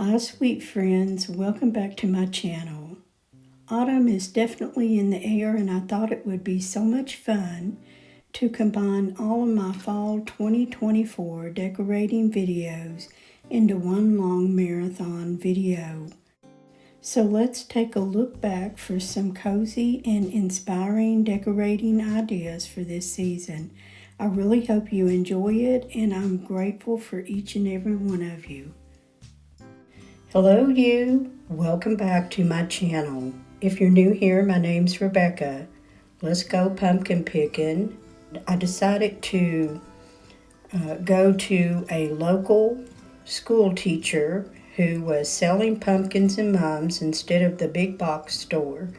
Hi sweet friends, welcome back to my channel. Autumn is definitely in the air and I thought it would be so much fun to combine all of my fall 2024 decorating videos into one long marathon video. So let's take a look back for some cozy and inspiring decorating ideas for this season. I really hope you enjoy it and I'm grateful for each and every one of you. Hello you, welcome back to my channel. If you're new here, my name's Rebecca. Let's go pumpkin picking. I decided to go to a local school teacher who was selling pumpkins and mums instead of the big box store.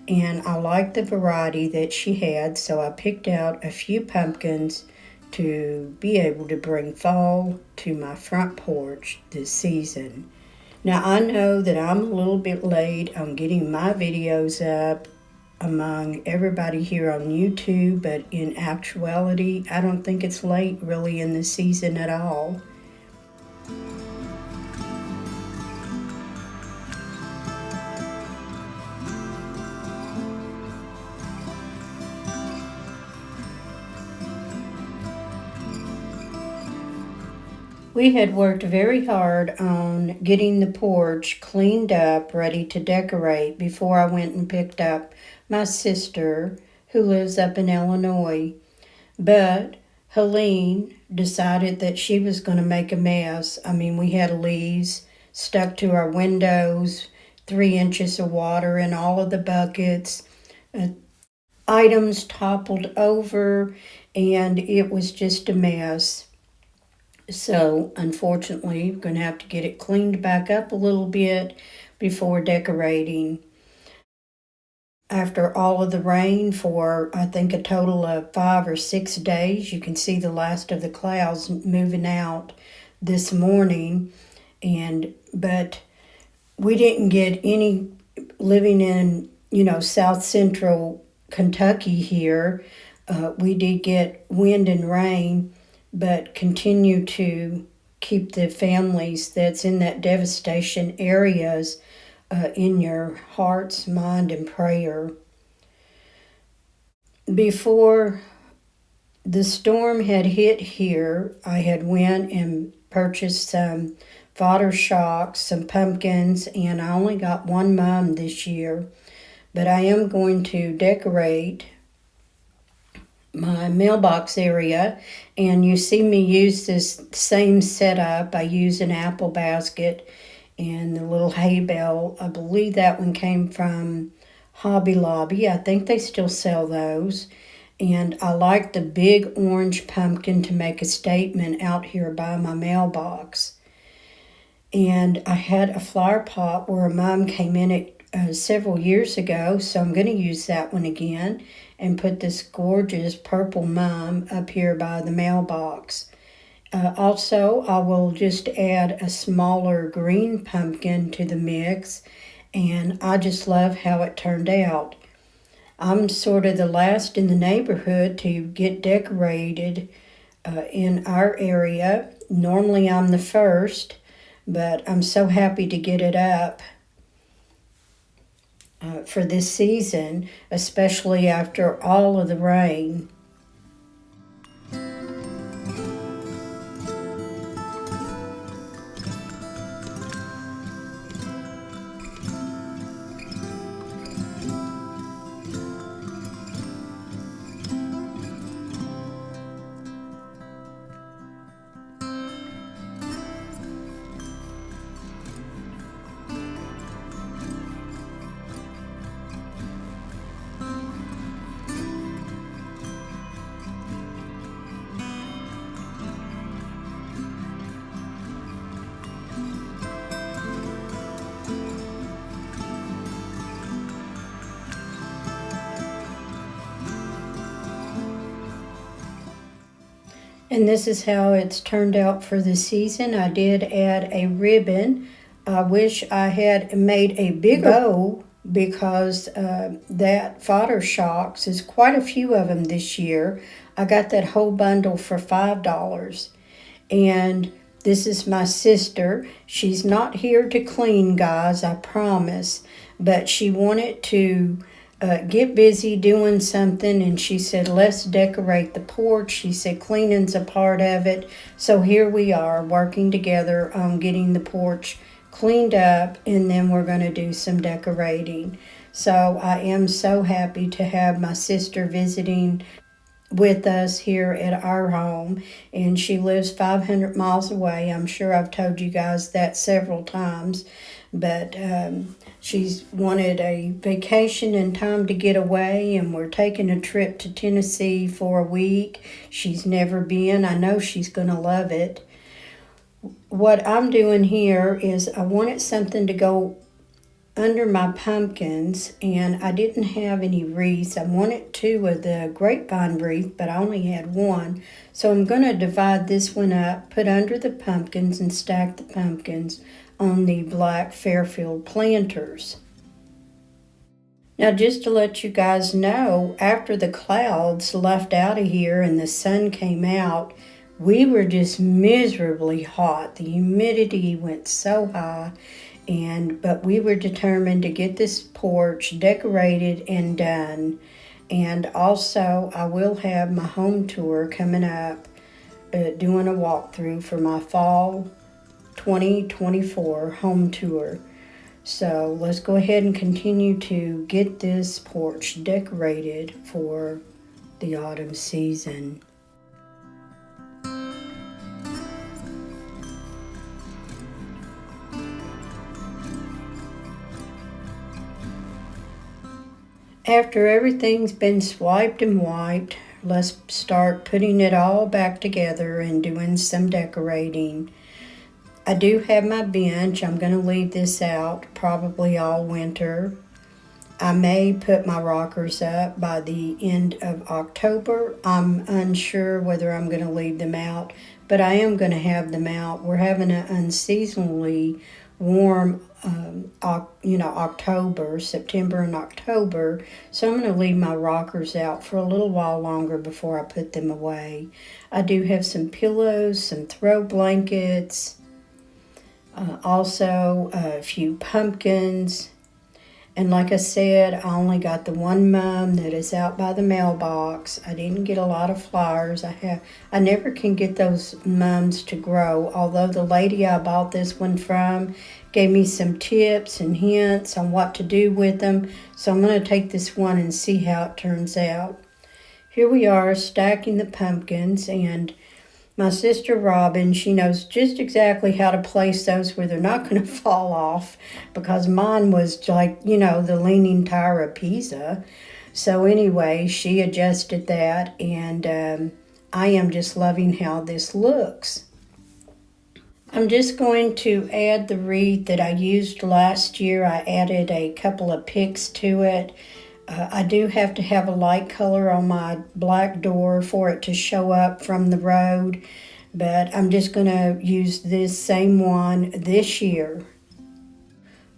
And I liked the variety that she had, so I picked out a few pumpkins to be able to bring fall to my front porch this season. Now I know that I'm a little bit late on getting my videos up among everybody here on YouTube, but in actuality, I don't think it's late really in the season at all. We had worked very hard on getting the porch cleaned up, ready to decorate before I went and picked up my sister who lives up in Illinois. But Helene decided that she was going to make a mess. I mean, we had leaves stuck to our windows, 3 inches of water in all of the buckets, items toppled over, and it was just a mess. So unfortunately, I'm going to have to get it cleaned back up a little bit before decorating. After all of the rain for, I think, a total of 5 or 6 days, you can see the last of the clouds moving out this morning. But we didn't get any, living in, south central Kentucky here. We did get wind and rain, but continue to keep the families that's in that devastation areas in your hearts, mind, and prayer. Before the storm had hit here, I had went and purchased some fodder shocks, some pumpkins, and I only got one mum this year. But I am going to decorate my mailbox area, and you see me use this same setup. I use an apple basket and the little hay bale. I believe that one came from Hobby Lobby. I think they still sell those. And I like the big orange pumpkin to make a statement out here by my mailbox. And I had a flower pot where a mom came in it several years ago, so I'm going to use that one again and put this gorgeous purple mum up here by the mailbox. Also, I will just add a smaller green pumpkin to the mix, and I just love how it turned out. I'm sort of the last in the neighborhood to get decorated in our area. Normally I'm the first, but I'm so happy to get it up for this season, especially after all of the rain. And this is how it's turned out for the season. I did add a ribbon. I wish I had made a big bow because that fodder shocks is quite a few of them this year. I got that whole bundle for $5. And This is my sister. She's not here to clean, guys, I promise. But she wanted to get busy doing something, and she said, let's decorate the porch. She said cleaning's a part of it. So here we are working together on getting the porch cleaned up, and then we're going to do some decorating. So I am so happy to have my sister visiting with us here at our home, and she lives 500 miles away. I'm sure I've told you guys that several times, but she's wanted a vacation and time to get away, and we're taking a trip to Tennessee for a week. She's never been. I know she's going to love it. What I'm doing here is I wanted something to go under my pumpkins, and I didn't have any wreaths. I wanted 2 of the grapevine wreath, but I only had 1. So I'm going to divide this one up, put under the pumpkins, and stack the pumpkins on the black Fairfield planters. Now, just to let you guys know, after the clouds left out of here and the sun came out, we were just miserably hot. The humidity went so high. But we were determined to get this porch decorated and done. And also, I will have my home tour coming up, doing a walkthrough for my fall 2024 home tour. So let's go ahead and continue to get this porch decorated for the autumn season. After everything's been swiped and wiped, let's start putting it all back together and doing some decorating. I do have my bench. I'm going to leave this out probably all winter. I may put my rockers up by the end of October. I'm unsure whether I'm going to leave them out, but I am going to have them out. We're having an unseasonably warm October, September and October. So I'm going to leave my rockers out for a little while longer before I put them away. I do have some pillows, some throw blankets, also a few pumpkins. And like I said, I only got the 1 mum that is out by the mailbox. I didn't get a lot of flowers. I never can get those mums to grow, although the lady I bought this one from gave me some tips and hints on what to do with them. So I'm going to take this one and see how it turns out. Here we are stacking the pumpkins, and my sister Robin, she knows just exactly how to place those where they're not going to fall off, because mine was like, the Leaning Tower of Pisa. So anyway, she adjusted that, and I am just loving how this looks. I'm just going to add the wreath that I used last year. I added a couple of picks to it. I do have to have a light color on my black door for it to show up from the road, but I'm just going to use this same one this year.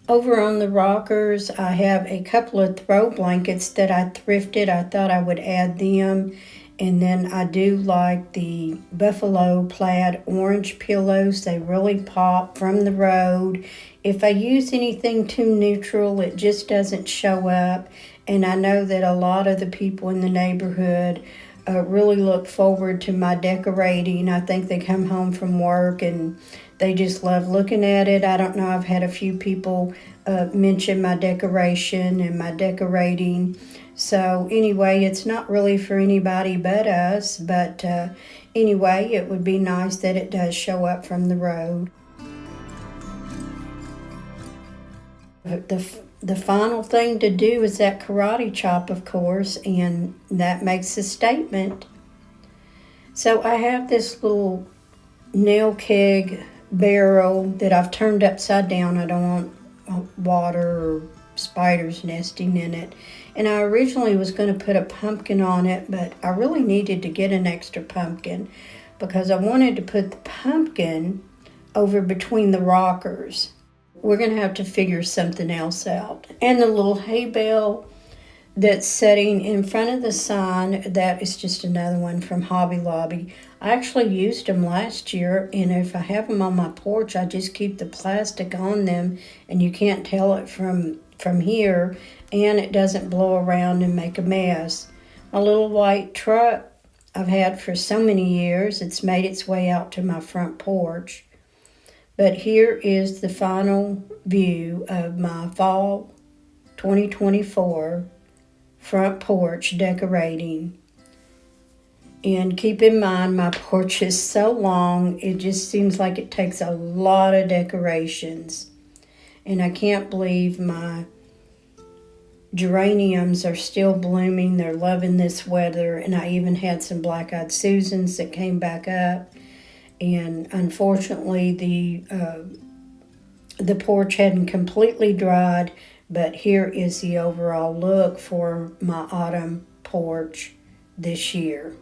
Over on the rockers, I have a couple of throw blankets that I thrifted. I thought I would add them. And then I do like the buffalo plaid orange pillows. They really pop from the road. If I use anything too neutral, it just doesn't show up. And I know that a lot of the people in the neighborhood really look forward to my decorating. I think they come home from work and they just love looking at it. I don't know, I've had a few people mention my decoration and my decorating. So anyway, it's not really for anybody but us, but anyway, it would be nice that it does show up from the road. The final thing to do is that karate chop, of course, and that makes a statement. So I have this little nail keg barrel that I've turned upside down. I don't want water or spiders nesting in it. And I originally was going to put a pumpkin on it, but I really needed to get an extra pumpkin because I wanted to put the pumpkin over between the rockers. We're going to have to figure something else out. And the little hay bale that's sitting in front of the sign. That is just another one from Hobby Lobby. I actually used them last year, and if I have them on my porch, I just keep the plastic on them, and you can't tell it from here, and it doesn't blow around and make a mess. My little white truck I've had for so many years, it's made its way out to my front porch. But here is the final view of my fall 2024 front porch decorating. And keep in mind, my porch is so long, it just seems like it takes a lot of decorations. And I can't believe my geraniums are still blooming. They're loving this weather. And I even had some black-eyed Susans that came back up. And unfortunately, the porch hadn't completely dried, but here is the overall look for my autumn porch this year.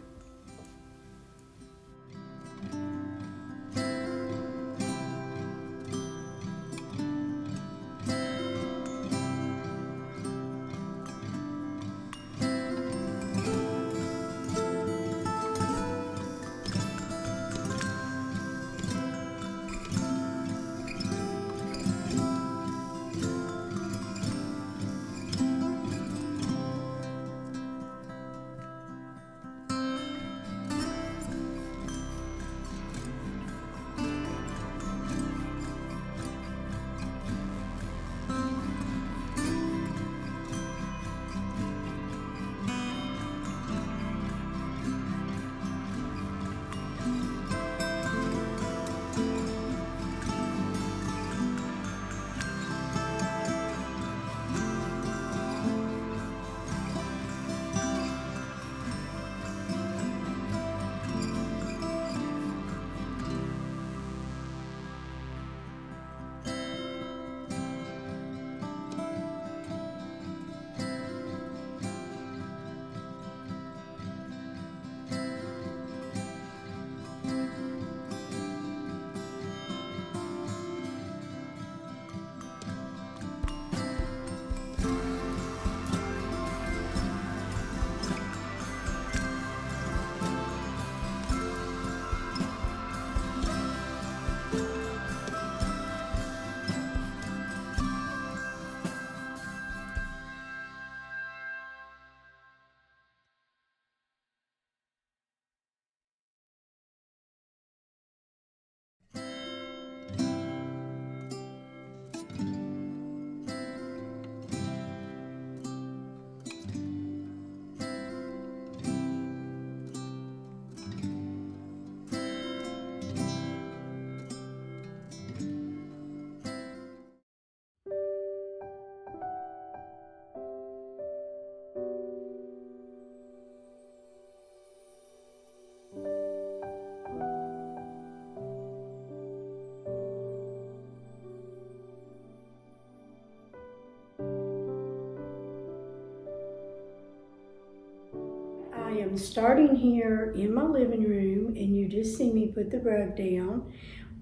I am starting here in my living room, and you just see me put the rug down.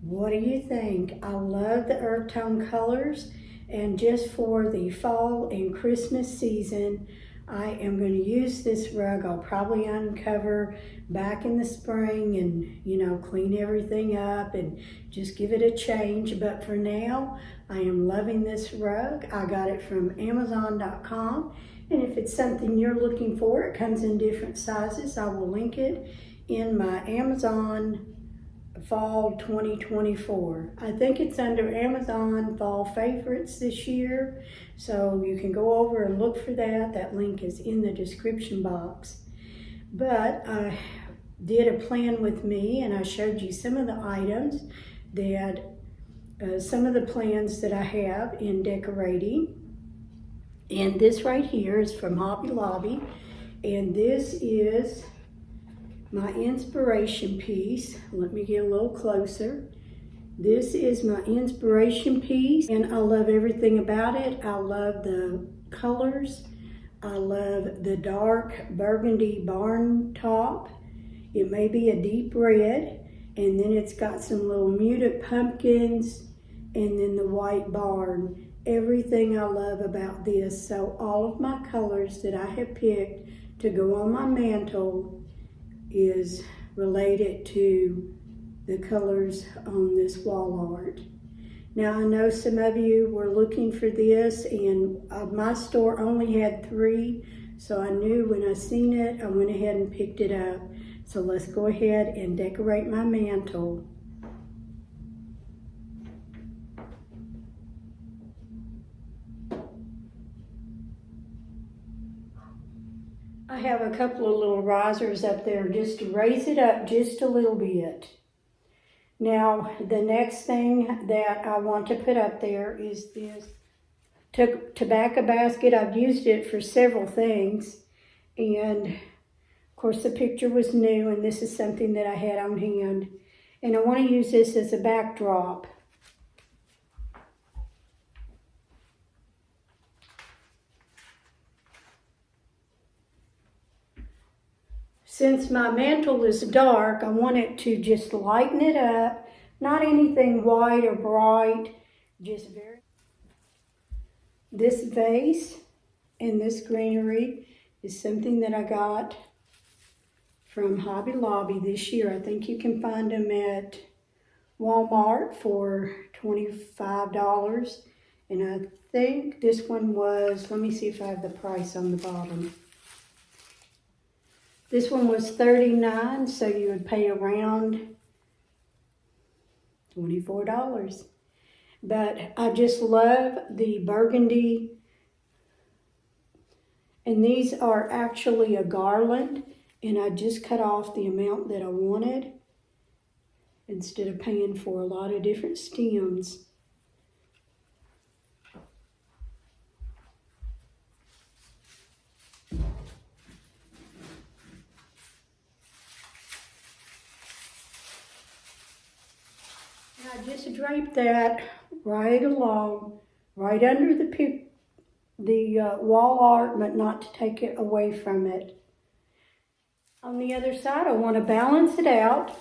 What do you think? I love the earth tone colors, and just for the fall and Christmas season, I am going to use this rug. I'll probably uncover back in the spring and, clean everything up and just give it a change. But for now, I am loving this rug. I got it from Amazon.com. And if it's something you're looking for, it comes in different sizes. I will link it in my Amazon Fall 2024. I think it's under Amazon Fall Favorites this year. So you can go over and look for that. That link is in the description box. But I did a plan with me, and I showed you some of the items that, some of the plans that I have in decorating. And this right here is from Hobby Lobby, and this is my inspiration piece. Let me get a little closer. This is my inspiration piece, and I love everything about it. I love the colors. I love the dark burgundy barn top. It may be a deep red, and then it's got some little muted pumpkins, and then the white barn. everything I love about this. So all of my colors that I have picked to go on my mantle is related to the colors on this wall art. Now I know some of you were looking for this, and my store only had 3, so I knew when I seen it, I went ahead and picked it up. So let's go ahead and decorate my mantle. I have a couple of little risers up there just to raise it up just a little bit. Now, the next thing that I want to put up there is this tobacco basket. I've used it for several things, and of course the picture was new, and this is something that I had on hand. And I want to use this as a backdrop. Since my mantle is dark, I want it to just lighten it up. Not anything white or bright, just very... This vase and this greenery is something that I got from Hobby Lobby this year. I think you can find them at Walmart for $25. And I think this one was, let me see if I have the price on the bottom. This one was $39, so you would pay around $24. But I just love the burgundy. And these are actually a garland, and I just cut off the amount that I wanted instead of paying for a lot of different stems. And I just draped that right along, right under the wall art, but not to take it away from it. On the other side, I want to balance it out.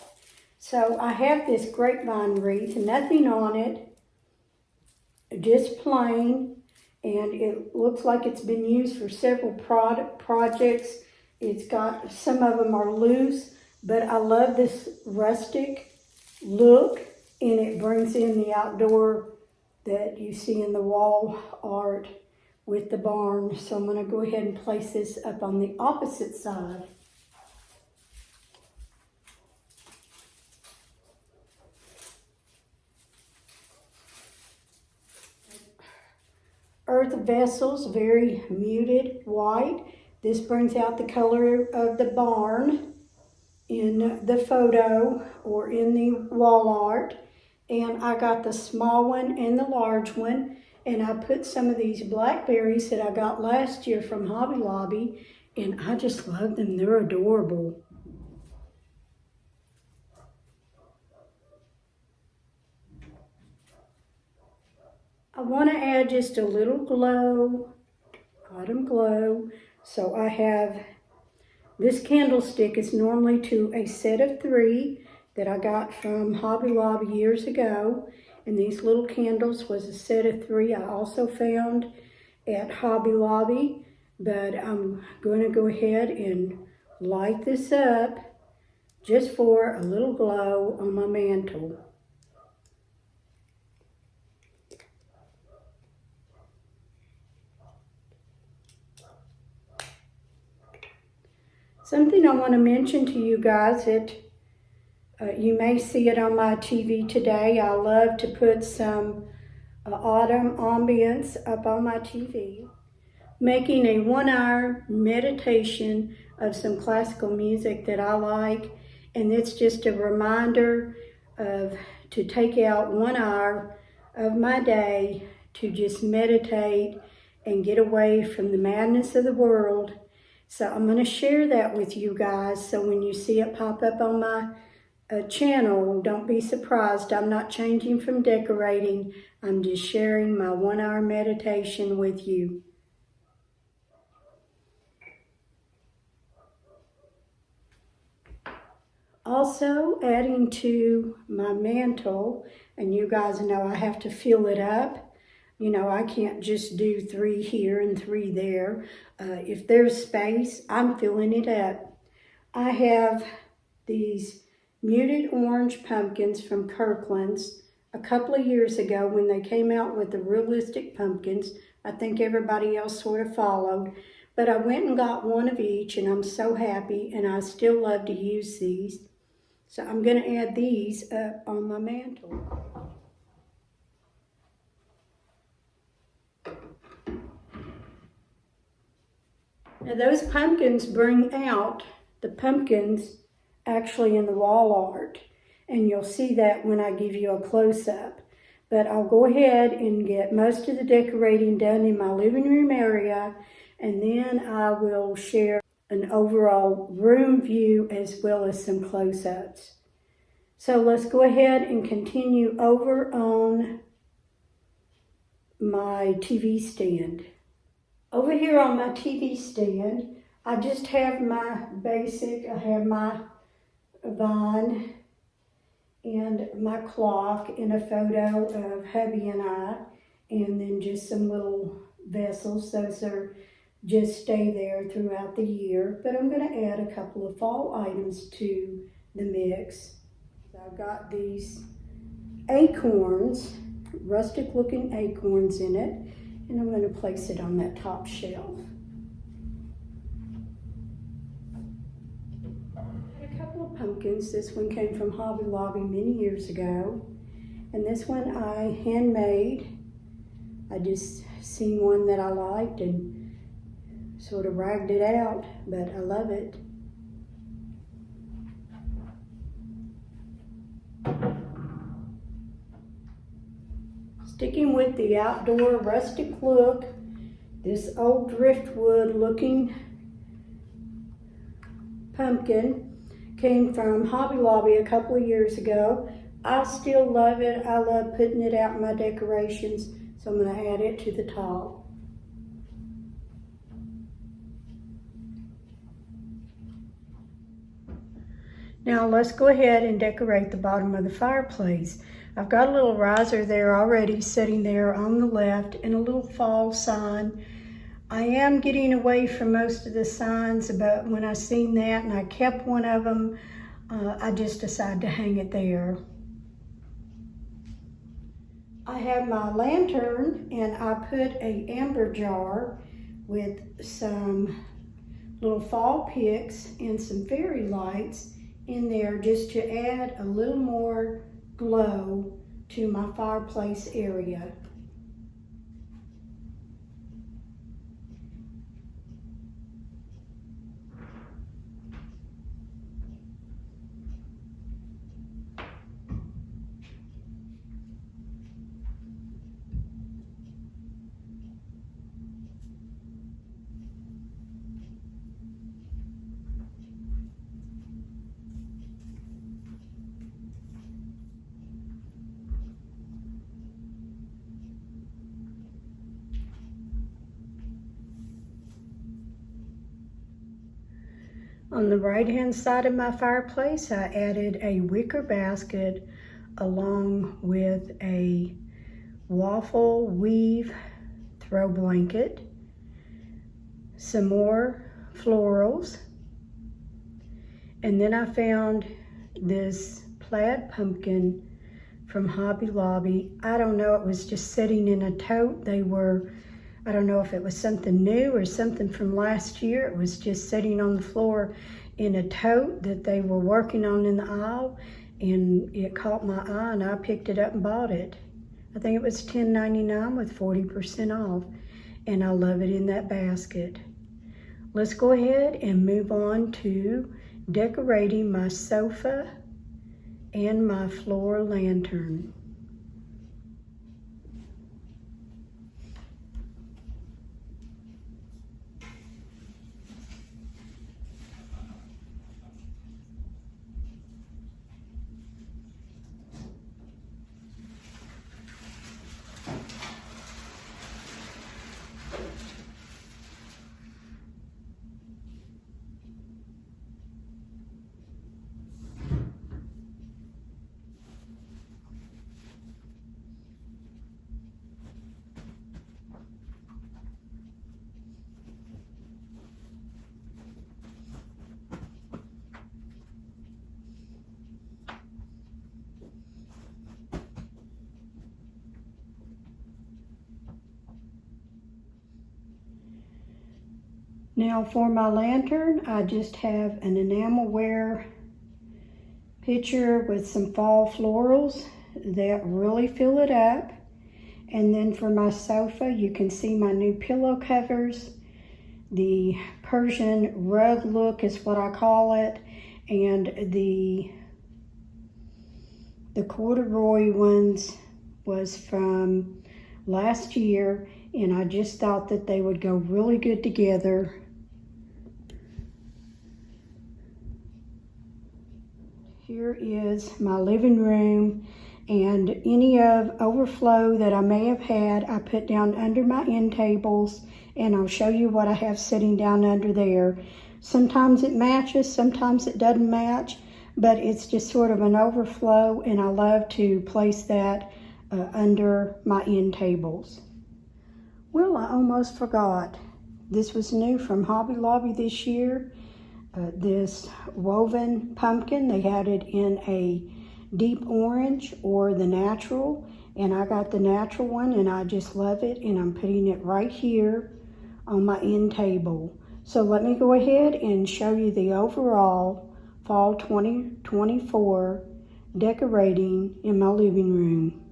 So I have this grapevine wreath, nothing on it, just plain, and it looks like it's been used for several projects. It's got, some of them are loose, but I love this rustic look, and it brings in the outdoor that you see in the wall art with the barn. So I'm going to go ahead and place this up on the opposite side. Earth vessels, very muted white. This brings out the color of the barn in the photo or in the wall art. And I got the small one and the large one. And I put some of these blackberries that I got last year from Hobby Lobby. And I just love them. They're adorable. I want to add just a little glow, autumn glow. So I have this candlestick is normally to a set of 3 that I got from Hobby Lobby years ago. And these little candles was a set of 3 I also found at Hobby Lobby. But I'm going to go ahead and light this up just for a little glow on my mantle. Something I want to mention to you guys that you may see it on my TV today. I love to put some autumn ambience up on my TV. Making a 1-hour meditation of some classical music that I like. And it's just a reminder to take out 1 hour of my day to just meditate and get away from the madness of the world. So I'm going to share that with you guys. So when you see it pop up on my channel, don't be surprised. I'm not changing from decorating. I'm just sharing my 1-hour meditation with you. Also adding to my mantle, and you guys know I have to fill it up. You know, I can't just do 3 here and 3 there. If there's space, I'm filling it up. I have these muted orange pumpkins from Kirkland's a couple of years ago when they came out with the realistic pumpkins. I think everybody else sort of followed. But I went and got one of each, and I'm so happy, and I still love to use these. So I'm going to add these up on my mantle. Now those pumpkins bring out the pumpkins actually in the wall art, and you'll see that when I give you a close-up. But I'll go ahead and get most of the decorating done in my living room area, and then I will share an overall room view as well as some close-ups. So let's go ahead and continue over on my TV stand. Over here on my TV stand, I just have my basic, I have my vine and my clock and a photo of hubby and I, and then just some little vessels. Those are just stay there throughout the year, but I'm going to add a couple of fall items to the mix. So I've got these acorns, rustic looking acorns in it, and I'm going to place it on that top shelf. A couple of pumpkins. This one came from Hobby Lobby many years ago, and this one I handmade. I just seen one that I liked and sort of ragged it out, but I love it. Sticking with the outdoor rustic look, this old driftwood looking pumpkin came from Hobby Lobby a couple of years ago. I still love it. I love putting it out in my decorations, so I'm going to add it to the top. Now let's go ahead and decorate the bottom of the fireplace. I've got a little riser there already sitting there on the left and a little fall sign. I am getting away from most of the signs, but when I seen that and I kept one of them, I just decided to hang it there. I have my lantern, and I put a amber jar with some little fall picks and some fairy lights in there just to add a little more glow to my fireplace area. On the right-hand side of my fireplace, I added a wicker basket along with a waffle weave throw blanket, some more florals, and then I found this plaid pumpkin from Hobby Lobby. I don't know, it was just sitting in a tote. They were, I don't know if it was something new or something from last year. It was just sitting on the floor in a tote that they were working on in the aisle, and it caught my eye and I picked it up and bought it. I think it was $10.99 with 40% off, and I love it in that basket. Let's go ahead and move on to decorating my sofa and my floor lantern. Now for my lantern, I just have an enamelware picture with some fall florals that really fill it up. And then for my sofa, you can see my new pillow covers. The Persian rug look is what I call it. And the corduroy ones was from last year, and I just thought that they would go really good together. Here is my living room, and any of overflow that I may have had, I put down under my end tables, and I'll show you what I have sitting down under there. Sometimes it matches, sometimes it doesn't match, but it's just sort of an overflow, and I love to place that under my end tables. Well, I almost forgot. This was new from Hobby Lobby this year. This woven pumpkin, they had it in a deep orange or the natural, and I got the natural one, and I just love it, and I'm putting it right here on my end table. So let me go ahead and show you the overall fall 2024 decorating in my living room.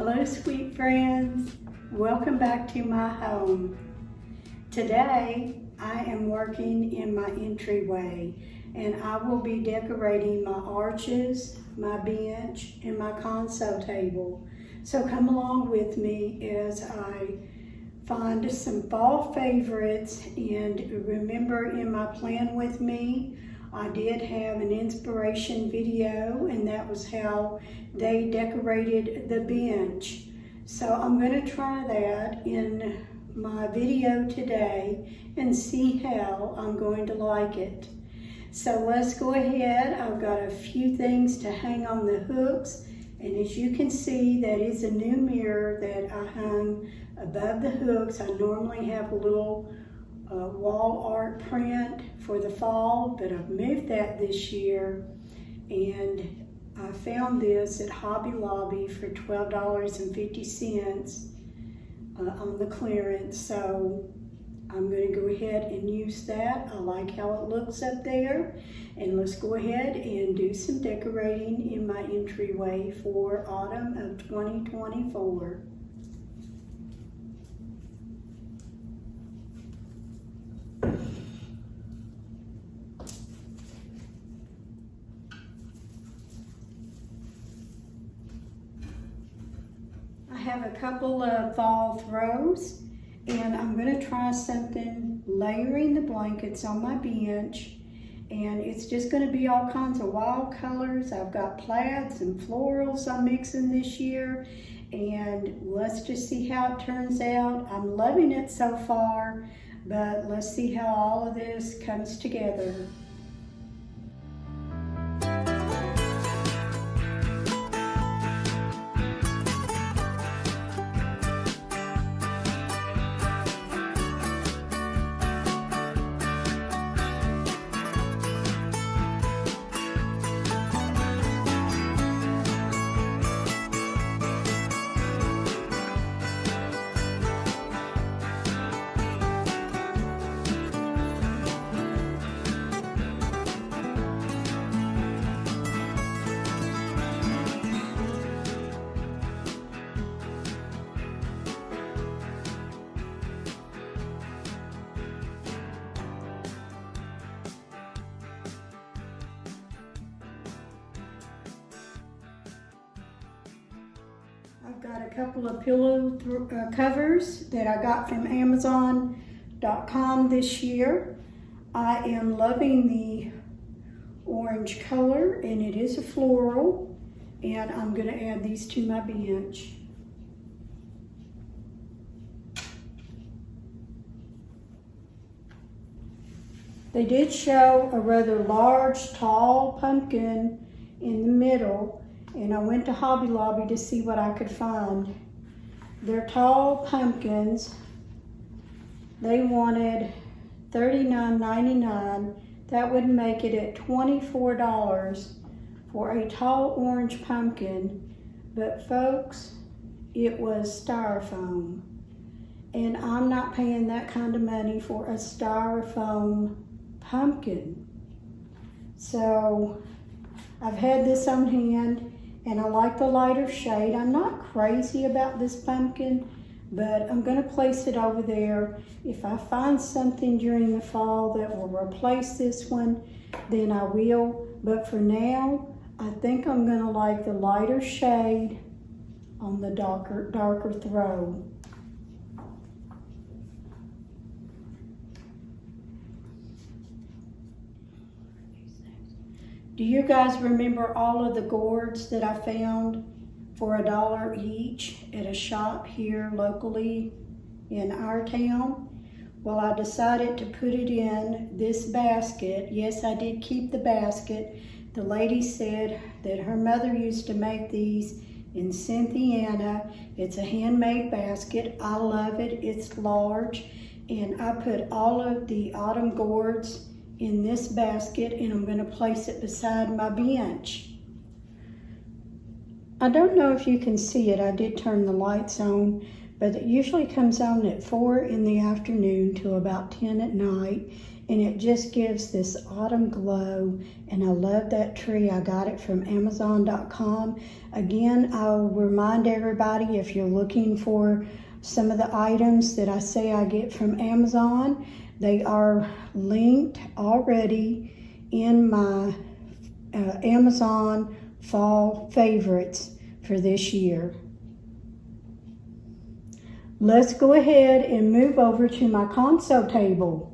Hello, sweet friends. Welcome back to my home. Today, I am working in my entryway, and I will be decorating my arches, my bench, and my console table. So come along with me as I find some fall favorites. And remember, in my plan with me, I did have an inspiration video, and that was how they decorated the bench. So I'm going to try that in my video today and see how I'm going to like it. So let's go ahead. I've got a few things to hang on the hooks, and as you can see, that is a new mirror that I hung above the hooks. I normally have a little wall art print for the fall, but I've moved that this year, and I found this at Hobby Lobby for $12.50 on the clearance. So I'm going to go ahead and use that. I like how it looks up there, and let's go ahead and do some decorating in my entryway for autumn of 2024. I have a couple of fall throws, and I'm going to try something layering the blankets on my bench, and it's just going to be all kinds of wild colors. I've got plaids and florals I'm mixing this year, and let's just see how it turns out. I'm loving it so far, but let's see how all of this comes together. I've got a couple of pillow covers that I got from Amazon.com this year. I am loving the orange color, and it is a floral, and I'm going to add these to my bench. They did show a rather large, tall pumpkin in the middle, and I went to Hobby Lobby to see what I could find. They're tall pumpkins. They wanted $39.99. That would make it at $24 for a tall orange pumpkin. But folks, it was styrofoam. And I'm not paying that kind of money for a styrofoam pumpkin. So I've had this on hand, and I like the lighter shade. I'm not crazy about this pumpkin, but I'm going to place it over there. If I find something during the fall that will replace this one, then I will. But for now, I think I'm going to like the lighter shade on the darker throw. Do you guys remember all of the gourds that I found for $1 each at a shop here locally in our town? Well, I decided to put it in this basket. Yes, I did keep the basket. The lady said that her mother used to make these in Cynthiana. It's a handmade basket. I love it. It's large. And I put all of the autumn gourds in this basket, and I'm going to place it beside my bench. I don't know if you can see it. I did turn the lights on, but it usually comes on at 4 in the afternoon to about 10 at night, and it just gives this autumn glow, and I love that tree. I got it from Amazon.com. Again, I'll remind everybody, if you're looking for some of the items that I say I get from Amazon, they are linked already in my Amazon fall favorites for this year. Let's go ahead and move over to my console table.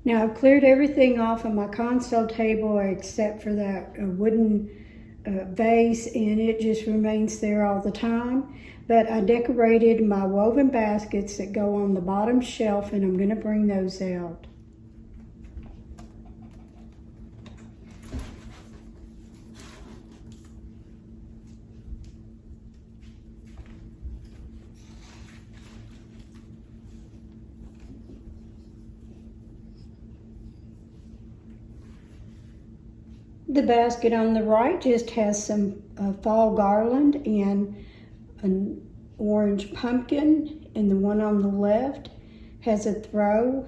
Now I've cleared everything off of my console table except for that wooden vase, and it just remains there all the time. But I decorated my woven baskets that go on the bottom shelf, and I'm going to bring those out. The basket on the right just has some fall garland and an orange pumpkin, and the one on the left has a throw.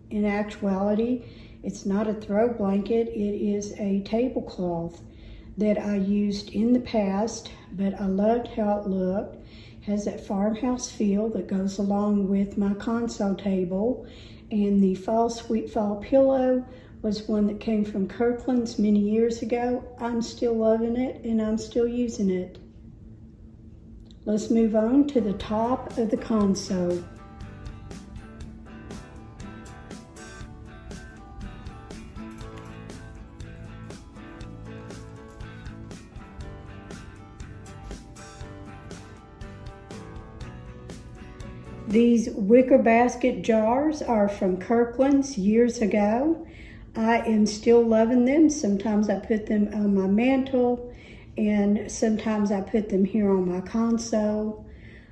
In actuality, it's not a throw blanket, it is a tablecloth that I used in the past, but I loved how it looked. It has that farmhouse feel that goes along with my console table, and the fall sweet fall pillow was one that came from Kirkland's many years ago. I'm still loving it, and I'm still using it. Let's move on to the top of the console. These wicker basket jars are from Kirkland's years ago. I am still loving them. Sometimes I put them on my mantle, and sometimes I put them here on my console.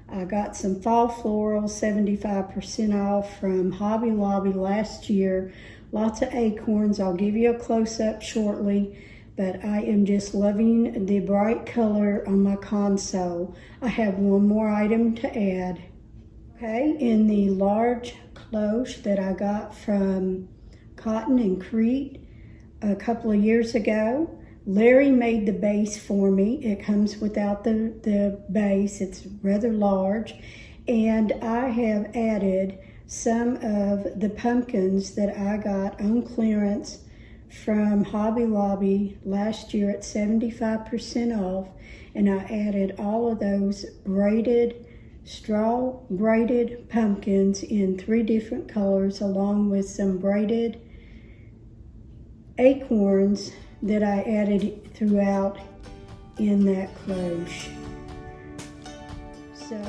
I got some fall florals, 75% off from Hobby Lobby last year. Lots of acorns. I'll give you a close-up shortly, but I am just loving the bright color on my console. I have one more item to add. Okay, in the large cloche that I got from Cotton and Crete a couple of years ago, Larry made the base for me. It comes without the base. It's rather large, and I have added some of the pumpkins that I got on clearance from Hobby Lobby last year at 75% off, and I added all of those straw braided pumpkins in 3 different colors, along with some braided acorns that I added throughout in that cloche. So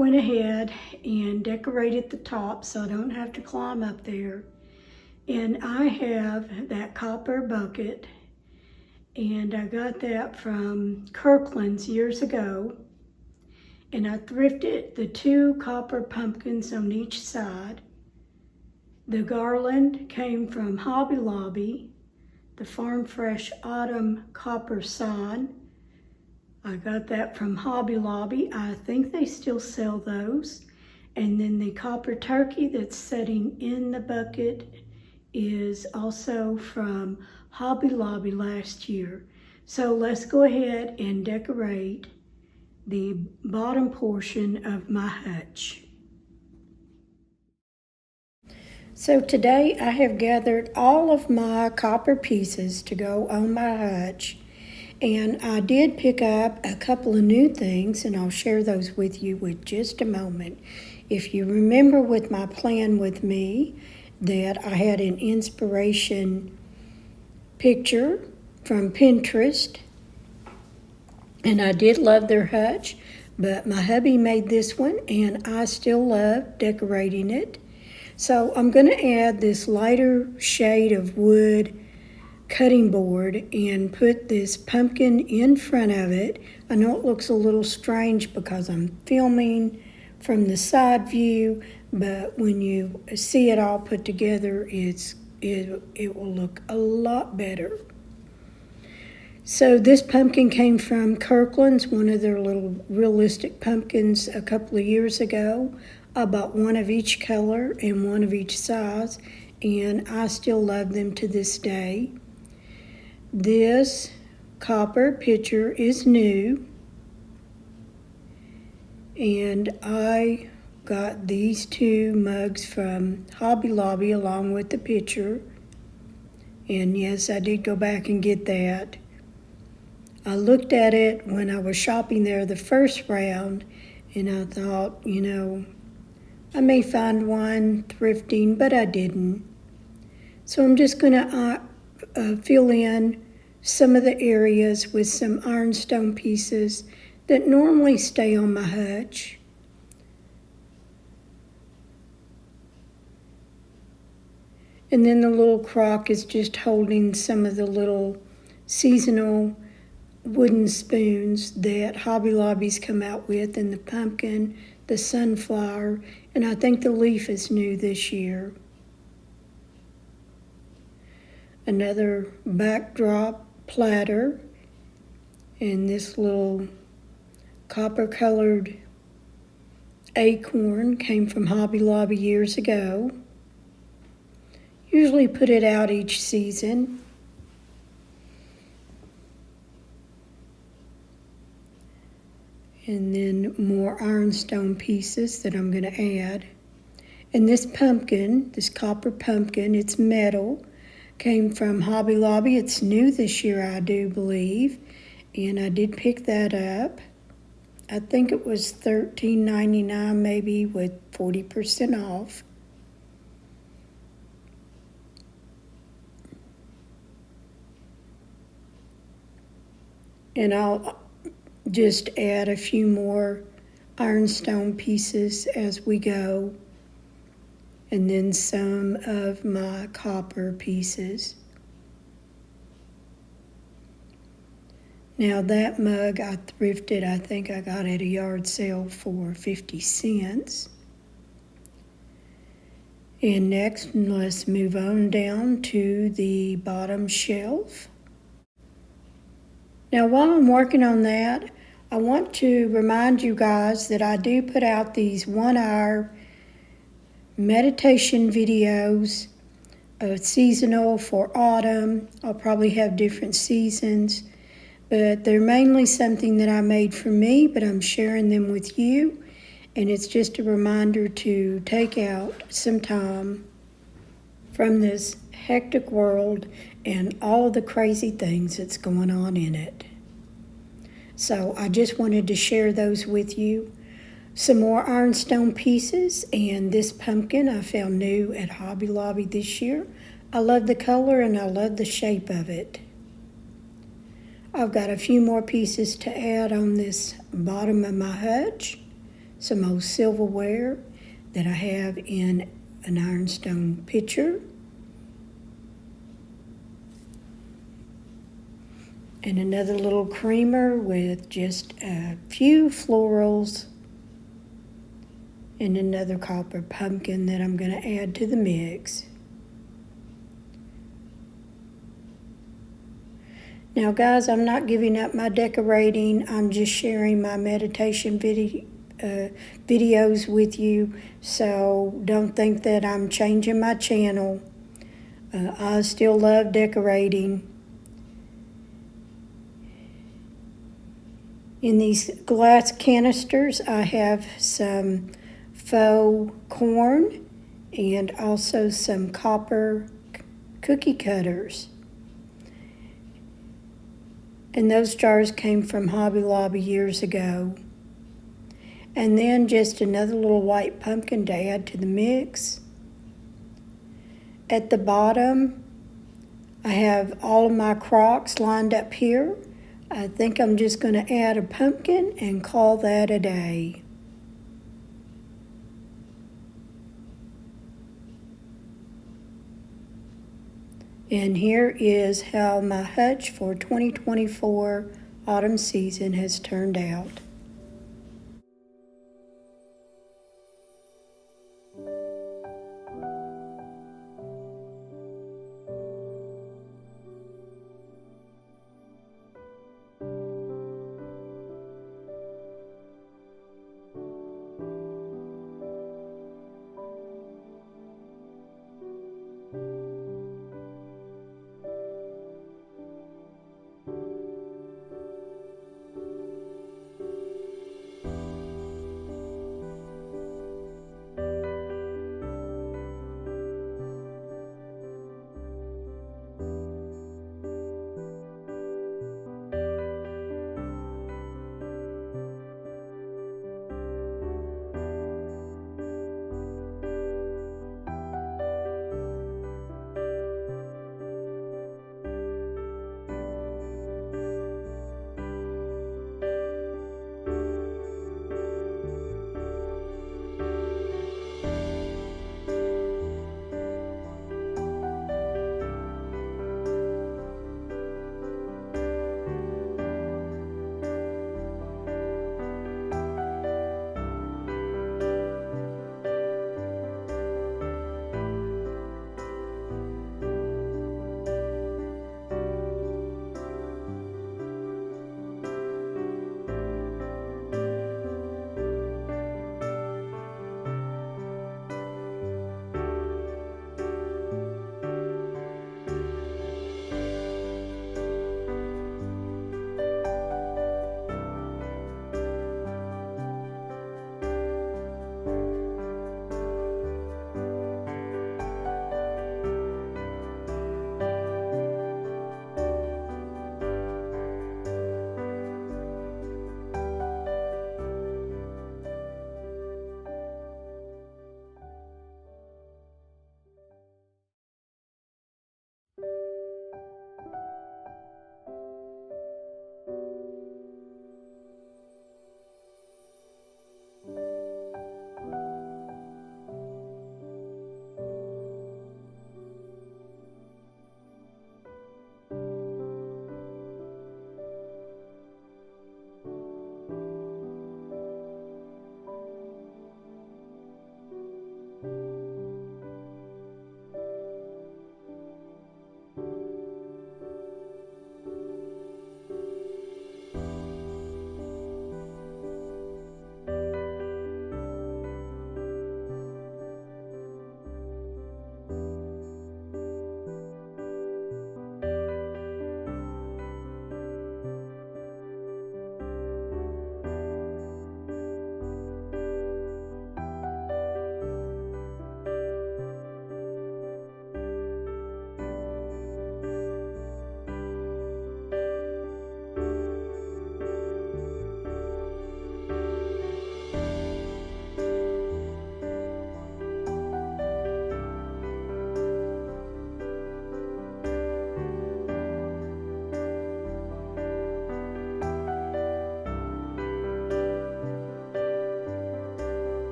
went ahead and decorated the top so I don't have to climb up there. And I have that copper bucket, and I got that from Kirkland's years ago. And I thrifted the 2 copper pumpkins on each side. The garland came from Hobby Lobby, the Farm Fresh Autumn copper sign. I got that from Hobby Lobby. I think they still sell those. And then the copper turkey that's sitting in the bucket is also from Hobby Lobby last year. So let's go ahead and decorate the bottom portion of my hutch. So today I have gathered all of my copper pieces to go on my hutch. And I did pick up a couple of new things, and I'll share those with you with just a moment. If you remember with my plan with me that I had an inspiration picture from Pinterest, and I did love their hutch, but my hubby made this one, and I still love decorating it. So I'm going to add this lighter shade of wood cutting board and put this pumpkin in front of it. I know it looks a little strange because I'm filming from the side view, but when you see it all put together, it will look a lot better. So this pumpkin came from Kirkland's, one of their little realistic pumpkins a couple of years ago. I bought one of each color and one of each size, and I still love them to this day. This copper pitcher is new, and I got these 2 mugs from Hobby Lobby along with the pitcher. And yes, I did go back and get that. I looked at it when I was shopping there the first round, and I thought, I may find one thrifting, but I didn't. So I'm just going to fill in some of the areas with some ironstone pieces that normally stay on my hutch. And then the little crock is just holding some of the little seasonal wooden spoons that Hobby Lobby's come out with, and the pumpkin, the sunflower, and I think the leaf is new this year. Another backdrop platter, and this little copper colored acorn came from Hobby Lobby years ago. Usually put it out each season. And then more ironstone pieces that I'm going to add. And this pumpkin, this copper pumpkin, it's metal, came from Hobby Lobby. It's new this year, I do believe, and I did pick that up. I think it was $13.99 maybe, with 40% off. And I'll just add a few more ironstone pieces as we go, and then some of my copper pieces. Now that mug I thrifted, I think I got at a yard sale for 50 cents. And next, let's move on down to the bottom shelf. Now while I'm working on that, I want to remind you guys that I do put out these 1-hour meditation videos, seasonal for autumn. I'll probably have different seasons, but they're mainly something that I made for me, but I'm sharing them with you. And it's just a reminder to take out some time from this hectic world and all of the crazy things that's going on in it. So I just wanted to share those with you. Some more ironstone pieces, and this pumpkin I found new at Hobby Lobby this year. I love the color and I love the shape of it. I've got a few more pieces to add on this bottom of my hutch. some old silverware that I have in an ironstone pitcher, and another little creamer with just a few florals, and another copper pumpkin that I'm going to add to the mix. Now guys, I'm not giving up my decorating. I'm just sharing my meditation videos with you. So don't think that I'm changing my channel. I still love decorating. In these glass canisters, I have some faux corn and also some copper cookie cutters. And those jars came from Hobby Lobby years ago. And then just another little white pumpkin to add to the mix. At the bottom, I have all of my crocks lined up here. I think I'm just going to add a pumpkin and call that a day. And here is how my hutch for 2024 autumn season has turned out.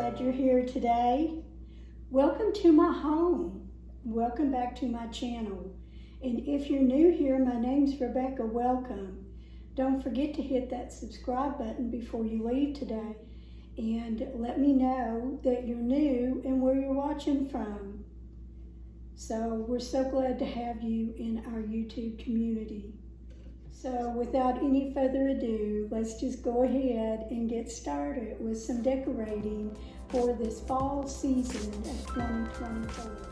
glad you're here today. Welcome to my home. Welcome back to my channel. And if you're new here, my name's Rebecca. Welcome. Don't forget to hit that subscribe button before you leave today. And let me know that you're new and where you're watching from. So we're so glad to have you in our YouTube community. So without any further ado, let's just go ahead and get started with some decorating for this fall season of 2024.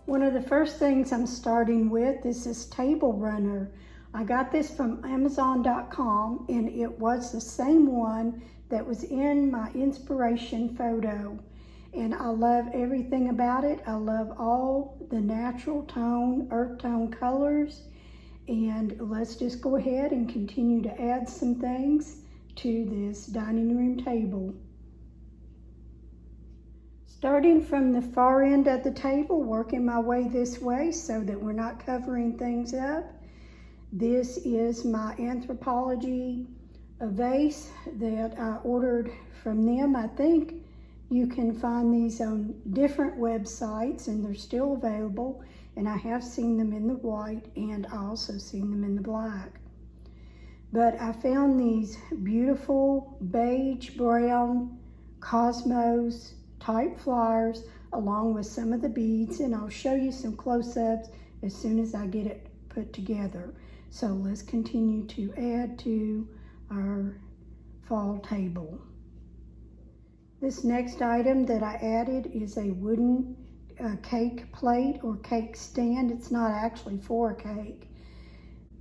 One of the first things I'm starting with is this table runner. I got this from Amazon.com, and it was the same one that was in my inspiration photo. And I love everything about it. I love all the natural tone, earth tone colors. And let's just go ahead and continue to add some things to this dining room table. Starting from the far end of the table, working my way this way so that we're not covering things up. This is my Anthropologie vase that I ordered from them. I think you can find these on different websites and they're still available. And I have seen them in the white and I also seen them in the black. But I found these beautiful beige brown cosmos type flowers along with some of the beads, and I'll show you some close-ups as soon as I get it put together. So let's continue to add to our fall table. This next item that I added is a wooden cake plate or cake stand. It's not actually for a cake.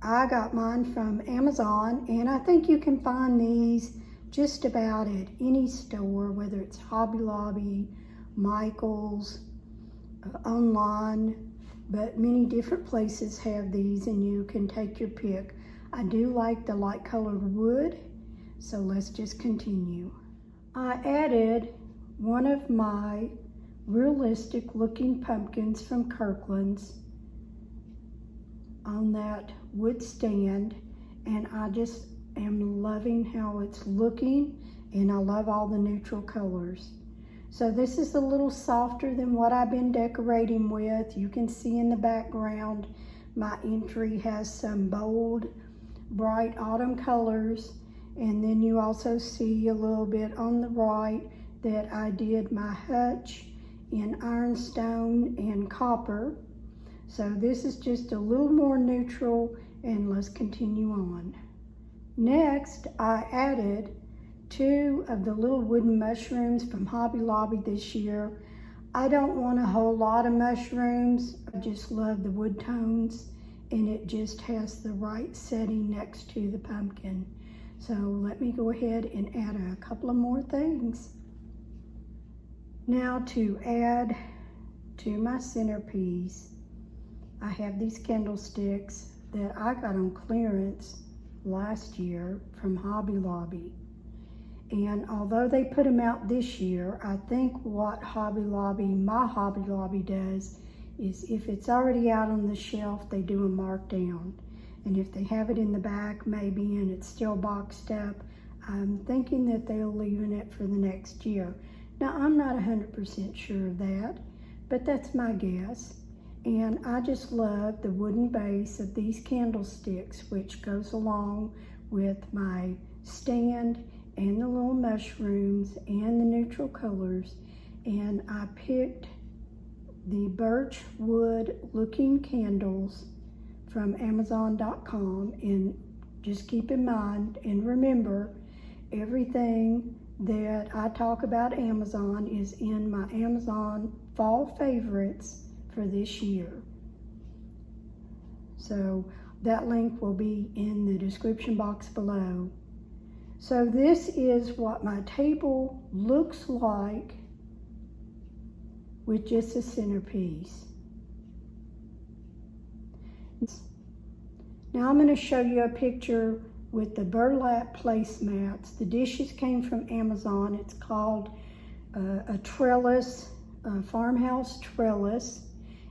I got mine from Amazon, and I think you can find these just about at any store, whether it's Hobby Lobby, Michael's, online, but many different places have these and you can take your pick. I do like the light colored wood, so let's just continue. I added one of my realistic looking pumpkins from Kirkland's on that wood stand, and I just am loving how it's looking, and I love all the neutral colors. So this is a little softer than what I've been decorating with. You can see in the background my entry has some bold bright autumn colors, and then you also see a little bit on the right that I did my hutch in ironstone and copper. So this is just a little more neutral, and let's continue on. Next, I added 2 of the little wooden mushrooms from Hobby Lobby this year. I don't want a whole lot of mushrooms. I just love the wood tones, and it just has the right setting next to the pumpkin. So let me go ahead and add a couple of more things. Now to add to my centerpiece, I have these candlesticks that I got on clearance last year from Hobby Lobby. And although they put them out this year, I think what my Hobby Lobby does is if it's already out on the shelf, they do a markdown. And if they have it in the back maybe and it's still boxed up, I'm thinking that they'll leave it for the next year. Now, I'm not 100% sure of that, but that's my guess. And I just love the wooden base of these candlesticks, which goes along with my stand and the little mushrooms and the neutral colors. And I picked the birch wood looking candles from Amazon.com. And just keep in mind and remember, everything that I talk about Amazon is in my Amazon fall favorites for this year. So that link will be in the description box below. So this is what my table looks like with just a centerpiece. Now I'm going to show you a picture with the burlap placemats. The dishes came from Amazon. It's called a trellis, a farmhouse trellis,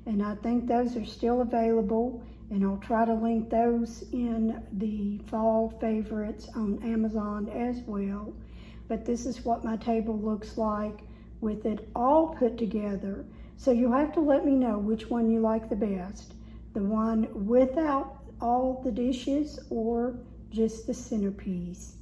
and I think those are still available, and I'll try to link those in the fall favorites on Amazon as well. but this is what my table looks like with it all put together. So you'll have to let me know which one you like the best. The one without all the dishes or just the centerpiece.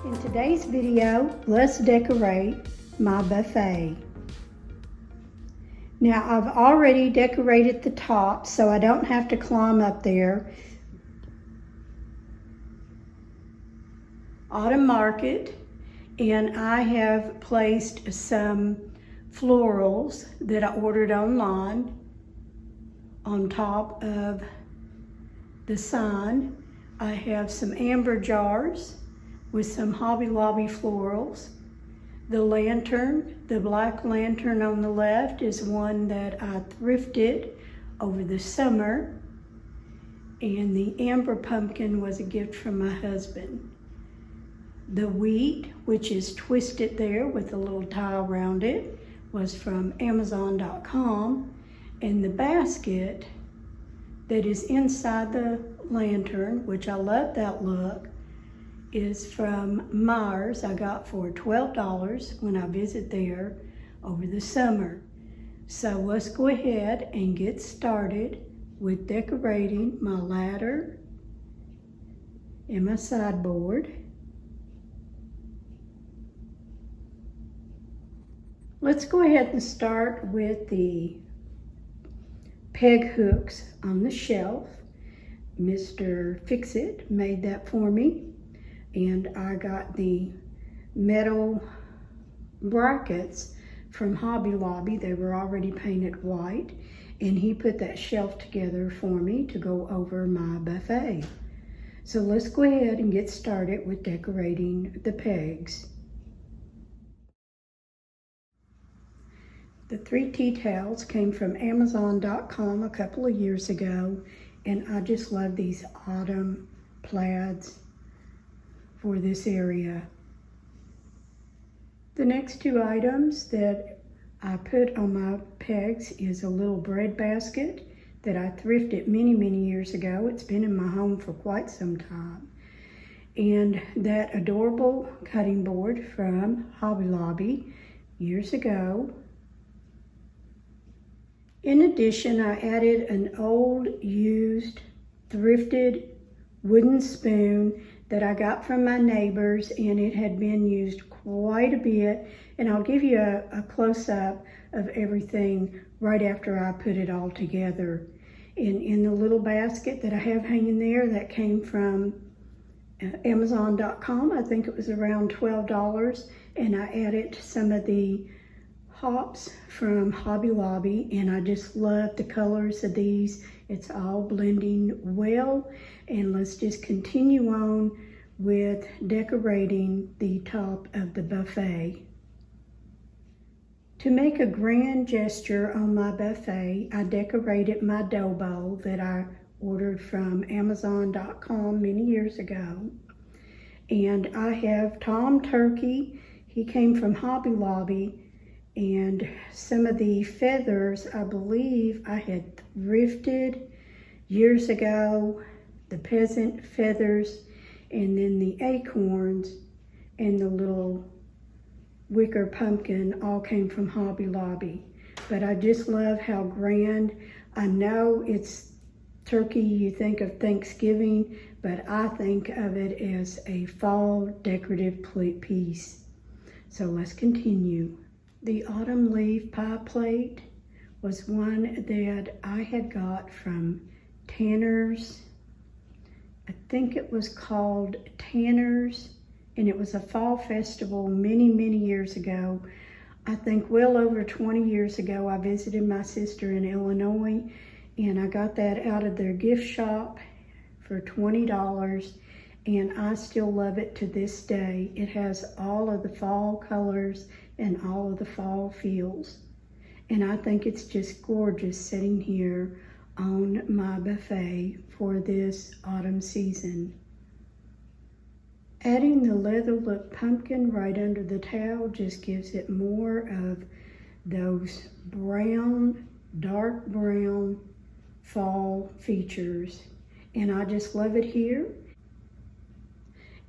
In today's video, let's decorate my buffet. Now I've already decorated the top so I don't have to climb up there. Autumn market, and I have placed some florals that I ordered online on top of the sign. I have some amber jars with some Hobby Lobby florals. The lantern, the black lantern on the left, is one that I thrifted over the summer, and the amber pumpkin was a gift from my husband. The wheat, which is twisted there with a little tie around it, was from Amazon.com, and the basket that is inside the lantern, which I love that look, is from Myers. I got for $12 when I visit there over the summer. So let's go ahead and get started with decorating my ladder and my sideboard. Let's go ahead and start with the peg hooks on the shelf. Mr. Fix-It made that for me. And I got the metal brackets from Hobby Lobby. They were already painted white, and he put that shelf together for me to go over my buffet. So let's go ahead and get started with decorating the pegs. The 3 tea towels came from Amazon.com a couple of years ago, and I just love these autumn plaids for this area. The next 2 items that I put on my pegs is a little bread basket that I thrifted many years ago. It's been in my home for quite some time. And that adorable cutting board from Hobby Lobby years ago. In addition, I added an old, used, thrifted wooden spoon that I got from my neighbors, and it had been used quite a bit. And I'll give you a close-up of everything right after I put it all together. In the little basket that I have hanging there, that came from Amazon.com. I think it was around $12, and I added some of the hops from Hobby Lobby, and I just love the colors of these. It's all blending well, and let's just continue on with decorating the top of the buffet. To make a grand gesture on my buffet, I decorated my dough bowl that I ordered from Amazon.com many years ago. And I have Tom Turkey. He came from Hobby Lobby. And some of the feathers, I believe I had thrifted years ago, the peasant feathers, and then the acorns and the little wicker pumpkin all came from Hobby Lobby. But I just love how grand. I know it's turkey, you think of Thanksgiving, but I think of it as a fall decorative piece. So let's continue. The autumn leaf pie plate was one that I had got from Tanner's. I think it was called Tanner's, and it was a fall festival many years ago. I think well over 20 years ago, I visited my sister in Illinois, and I got that out of their gift shop for $20, and I still love it to this day. It has all of the fall colors and all of the fall feels. And I think it's just gorgeous sitting here on my buffet for this autumn season. Adding the leather look pumpkin right under the towel just gives it more of those brown, dark brown fall features. And I just love it here.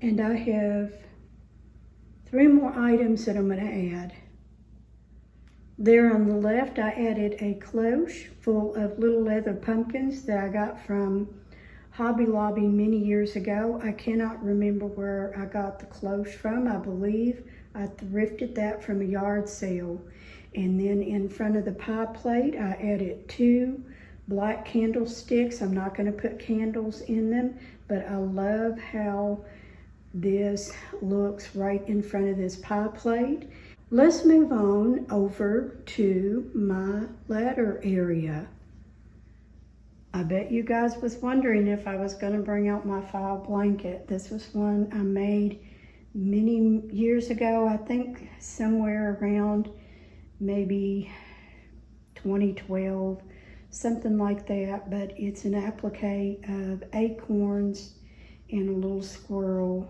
And I have 3 more items that I'm going to add. There on the left, I added a cloche full of little leather pumpkins that I got from Hobby Lobby many years ago. I cannot remember where I got the cloche from. I believe I thrifted that from a yard sale. And then in front of the pie plate, I added 2 black candlesticks. I'm not going to put candles in them, but I love how this looks right in front of this pie plate. Let's move on over to my ladder area. I bet you guys was wondering if I was going to bring out my fall blanket. This was one I made many years ago. I think somewhere around maybe 2012, something like that. But it's an applique of acorns and a little squirrel.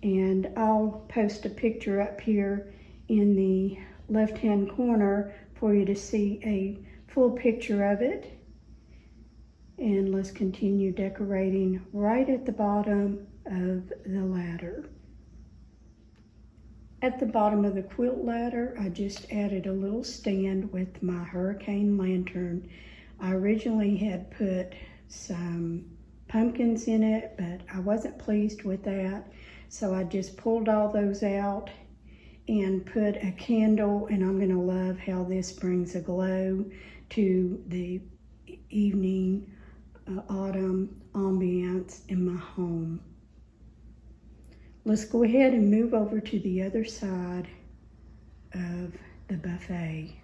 And I'll post a picture up here in the left-hand corner for you to see a full picture of it. And let's continue decorating right at the bottom of the ladder. At the bottom of the quilt ladder, I just added a little stand with my hurricane lantern. I originally had put some pumpkins in it, but I wasn't pleased with that. So I just pulled all those out and put a candle, and I'm gonna love how this brings a glow to the evening autumn ambiance in my home. Let's go ahead and move over to the other side of the buffet.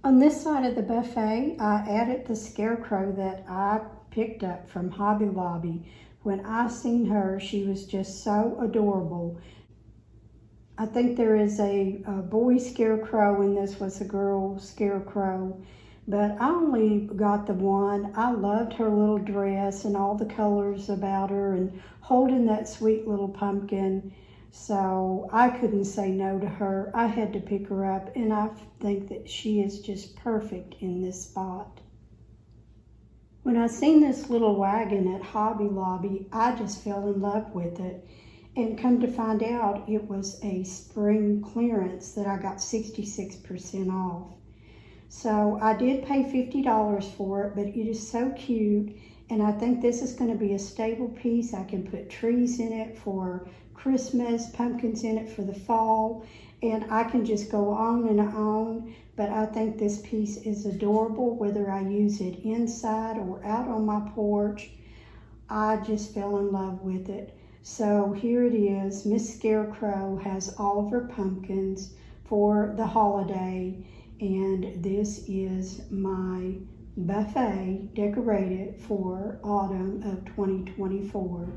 On this side of the buffet, I added the scarecrow that I picked up from Hobby Lobby. When I seen her, she was just so adorable. I think there is a boy scarecrow and this was a girl scarecrow. But I only got the one. I loved her little dress and all the colors about her and holding that sweet little pumpkin. So I couldn't say no to her. I had to pick her up, and I think that she is just perfect in this spot. When I seen this little wagon at Hobby Lobby, I just fell in love with it. And come to find out, it was a spring clearance that I got 66% off. So I did pay $50 for it, but it is so cute. And I think this is going to be a stable piece. I can put trees in it for Christmas, pumpkins in it for the fall, and I can just go on and on. But I think this piece is adorable, whether I use it inside or out on my porch. I just fell in love with it. So here it is. Miss Scarecrow has all of her pumpkins for the holiday, and this is my buffet decorated for autumn of 2024.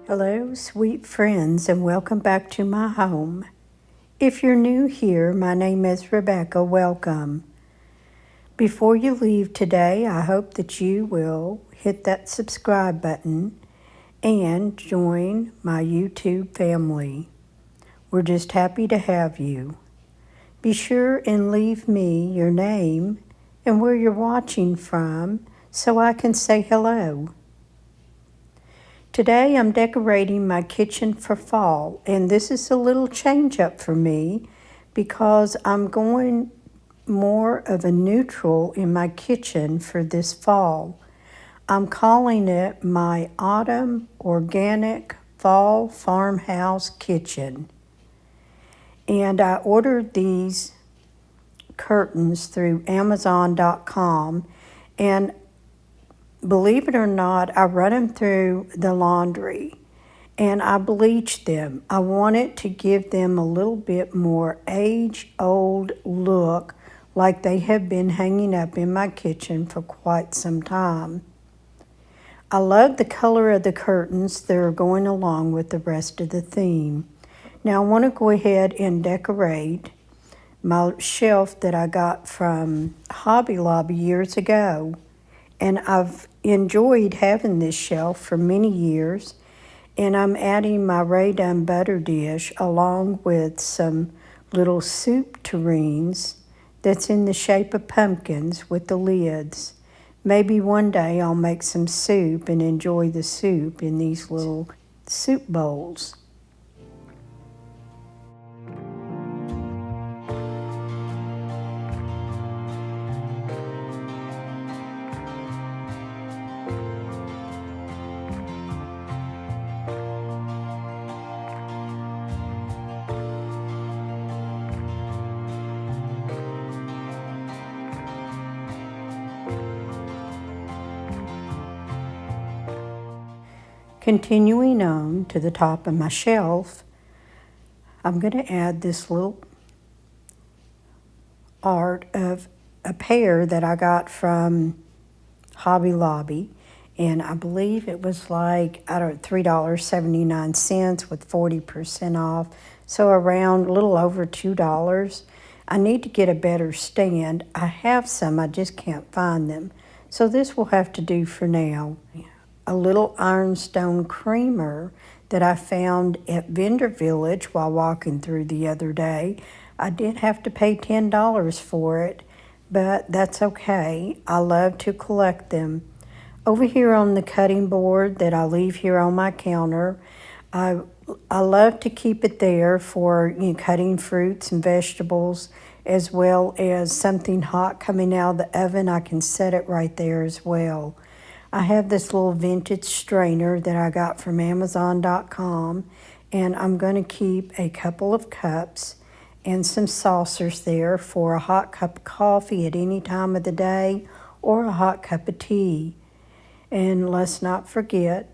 Hello, sweet friends, and welcome back to my home. If you're new here, my name is Rebecca. Welcome. Before you leave today, I hope that you will hit that subscribe button and join my YouTube family. We're just happy to have you. Be sure and leave me your name and where you're watching from so I can say hello. Today I'm decorating my kitchen for fall, and this is a little change up for me because I'm going more of a neutral in my kitchen for this fall. I'm calling it my Autumn Organic Fall Farmhouse Kitchen. And I ordered these curtains through Amazon.com, and believe it or not, I run them through the laundry and I bleach them. I wanted to give them a little bit more age-old look, like they have been hanging up in my kitchen for quite some time. I love the color of the curtains. They're going along with the rest of the theme. Now I want to go ahead and decorate my shelf that I got from Hobby Lobby years ago. And I've enjoyed having this shelf for many years. And I'm adding my Rae Dunn butter dish along with some little soup tureens that's in the shape of pumpkins with the lids. Maybe one day I'll make some soup and enjoy the soup in these little soup bowls. Continuing on to the top of my shelf, I'm going to add this little art of a pear that I got from Hobby Lobby, and I believe it was like, $3.79 with 40% off, so around a little over $2. I need to get a better stand. I have some, I just can't find them, so this will have to do for now. A little ironstone creamer that I found at Vendor Village while walking through the other day. I did have to pay $10 for it, but that's okay. I love to collect them. Over here on the cutting board that I leave here on my counter, I love to keep it there for cutting fruits and vegetables, as well as something hot coming out of the oven. I can set it right there as well. I have this little vintage strainer that I got from Amazon.com, and I'm going to keep a couple of cups and some saucers there for a hot cup of coffee at any time of the day or a hot cup of tea. And let's not forget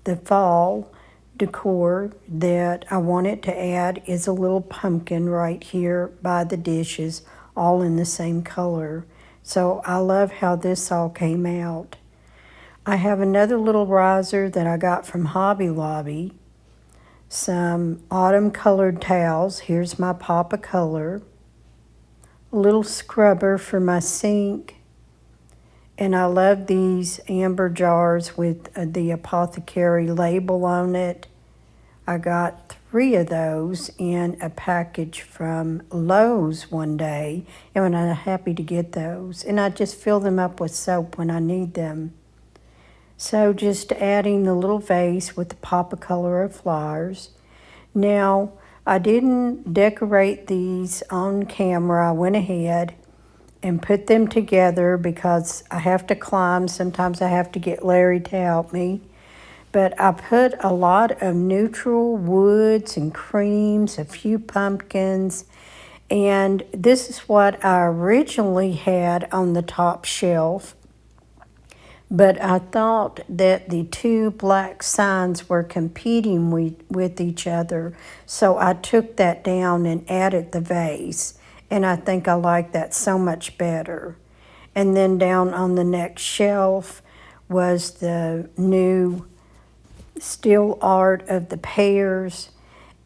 the fall decor that I wanted to add is a little pumpkin right here by the dishes, all in the same color. So I love how this all came out. I have another little riser that I got from Hobby Lobby, some autumn colored towels. Here's my pop of color, a little scrubber for my sink, and I love these amber jars with the apothecary label on it. I got 3 of those in a package from Lowe's one day, and I'm happy to get those. And I just fill them up with soap when I need them. So just adding the little vase with the pop of color of flowers. Now, I didn't decorate these on camera. I went ahead and put them together because I have to climb. Sometimes I have to get Larry to help me. But I put a lot of neutral woods and creams, a few pumpkins, and this is what I originally had on the top shelf. But I thought that the 2 black signs were competing with each other, so I took that down and added the vase, and I think I like that so much better. And then down on the next shelf was the new still art of the pears,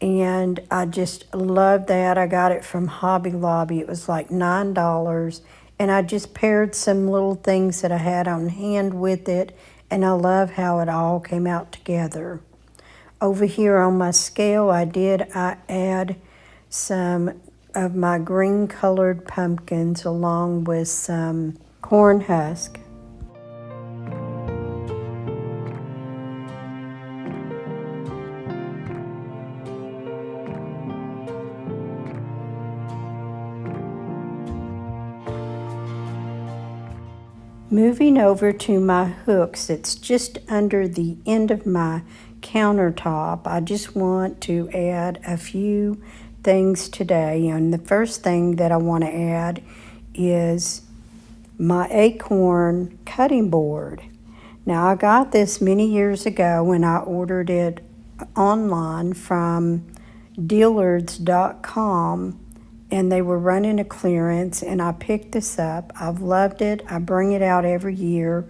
and I just love that. I got it from Hobby Lobby. It was like $9, and I just paired some little things that I had on hand with it, and I love how it all came out together. Over here on my scale, I add some of my green colored pumpkins along with some corn husk. Moving over to my hooks, it's just under the end of my countertop. I just want to add a few things today. And the first thing that I want to add is my acorn cutting board. Now, I got this many years ago and I ordered it online from dillards.com, and they were running a clearance, and I picked this up. I've loved it. I bring it out every year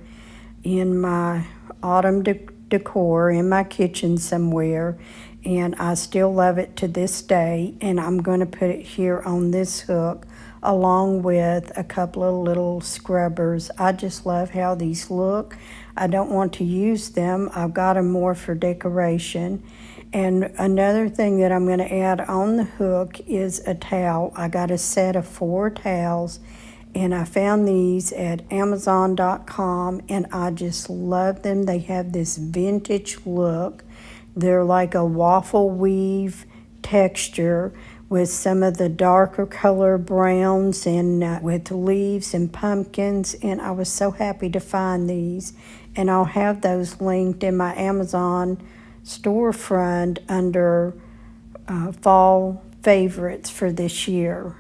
in my autumn decor in my kitchen somewhere, and I still love it to this day, and I'm going to put it here on this hook along with a couple of little scrubbers. I just love how these look. I don't want to use them. I've got them more for decoration. And another thing that I'm going to add on the hook is a towel. I got a set of 4 towels, and I found these at Amazon.com, and I just love them. They have this vintage look. They're like a waffle weave texture with some of the darker color browns and with leaves and pumpkins, and I was so happy to find these. And I'll have those linked in my Amazon storefront under fall favorites for this year.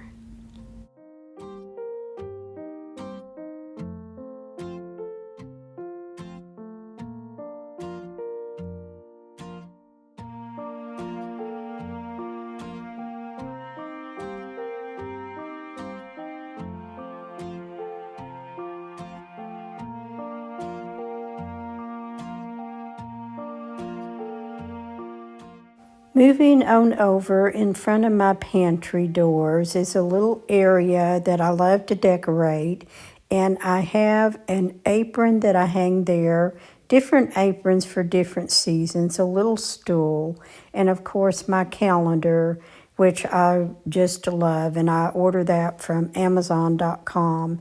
Moving on over in front of my pantry doors is a little area that I love to decorate, and I have an apron that I hang there, different aprons for different seasons, a little stool, and of course my calendar, which I just love, and I order that from Amazon.com.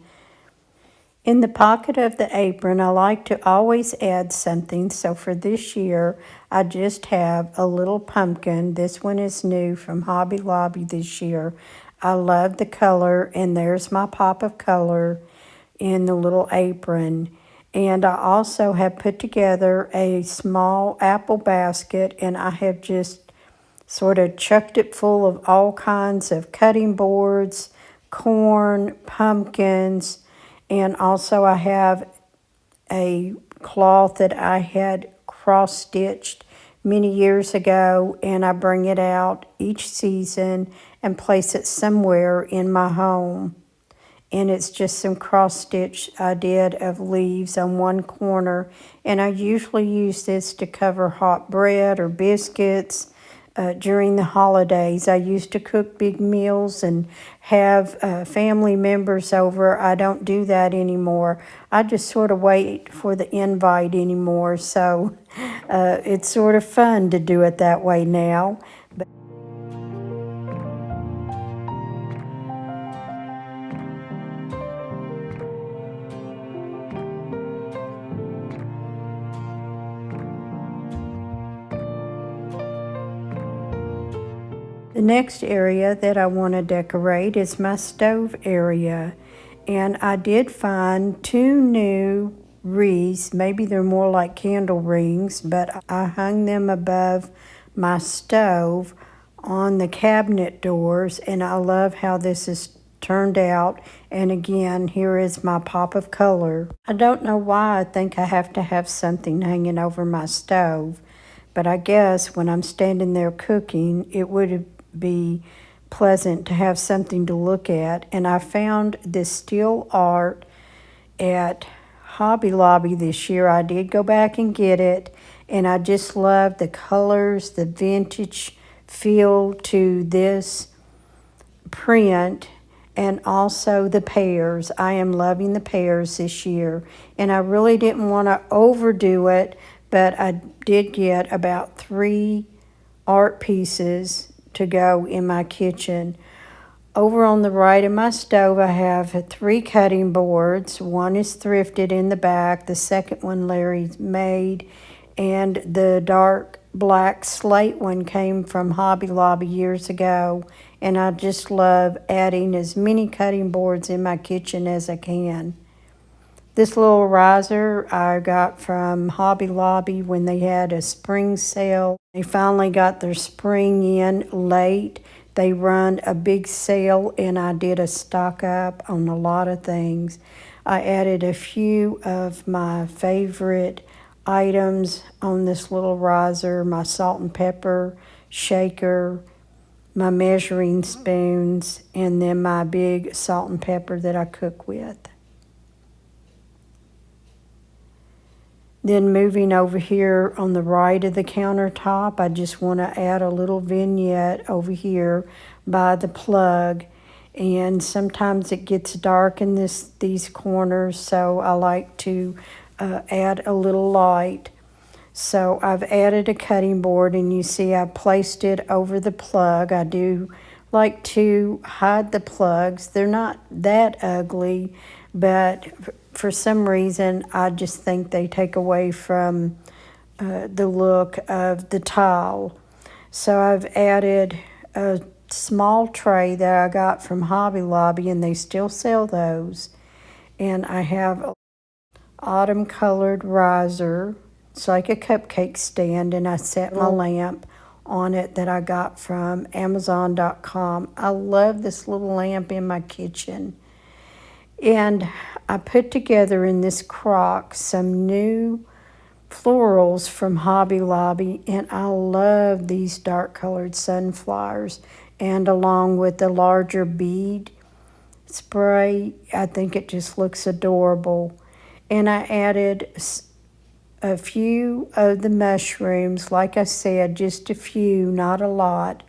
In the pocket of the apron, I like to always add something. So for this year, I just have a little pumpkin. This one is new from Hobby Lobby this year. I love the color, and there's my pop of color in the little apron. And I also have put together a small apple basket, and I have just sort of chucked it full of all kinds of cutting boards, corn, pumpkins, and also I have a cloth that I had cross-stitched many years ago, and I bring it out each season and place it somewhere in my home. And it's just some cross-stitch I did of leaves on one corner, and I usually use this to cover hot bread or biscuits. During the holidays, I used to cook big meals and have family members over. I don't do that anymore. I just sort of wait for the invite anymore. So it's sort of fun to do it that way now. The next area that I want to decorate is my stove area. And I did find 2 new wreaths. Maybe they're more like candle rings, but I hung them above my stove on the cabinet doors, and I love how this is turned out. And again, here is my pop of color. I don't know why I think I have to have something hanging over my stove, but I guess when I'm standing there cooking, it would be pleasant to have something to look at. And I found this steel art at Hobby Lobby this year. I did go back and get it, And I just love the colors, the vintage feel to this print, and also the pears. I am loving the pears this year, and I really didn't want to overdo it, but I did get about 3 art pieces to go in my kitchen. Over on the right of my stove, I have 3 cutting boards. One is thrifted in the back, the second one Larry's made, and the dark black slate one came from Hobby Lobby years ago. And I just love adding as many cutting boards in my kitchen as I can. This little riser I got from Hobby Lobby when they had a spring sale. They finally got their spring in late. They run a big sale, and I did a stock up on a lot of things. I added a few of my favorite items on this little riser: my salt and pepper shaker, my measuring spoons, and then my big salt and pepper that I cook with. Then moving over here on the right of the countertop, I just want to add a little vignette over here by the plug. And sometimes it gets dark in these corners, so I like to add a little light. So I've added a cutting board, and you see I placed it over the plug. I do like to hide the plugs. They're not that ugly, but for some reason I just think they take away from the look of the tile. So I've added a small tray that I got from Hobby Lobby, and they still sell those. And I have an autumn colored riser. It's like a cupcake stand, and I set my lamp on it that I got from Amazon.com. I love this little lamp in my kitchen. And I put together in this crock some new florals from Hobby Lobby, and I love these dark colored sunflowers, and along with the larger bead spray, I think it just looks adorable. And I added a few of the mushrooms, like I said, just a few, not a lot.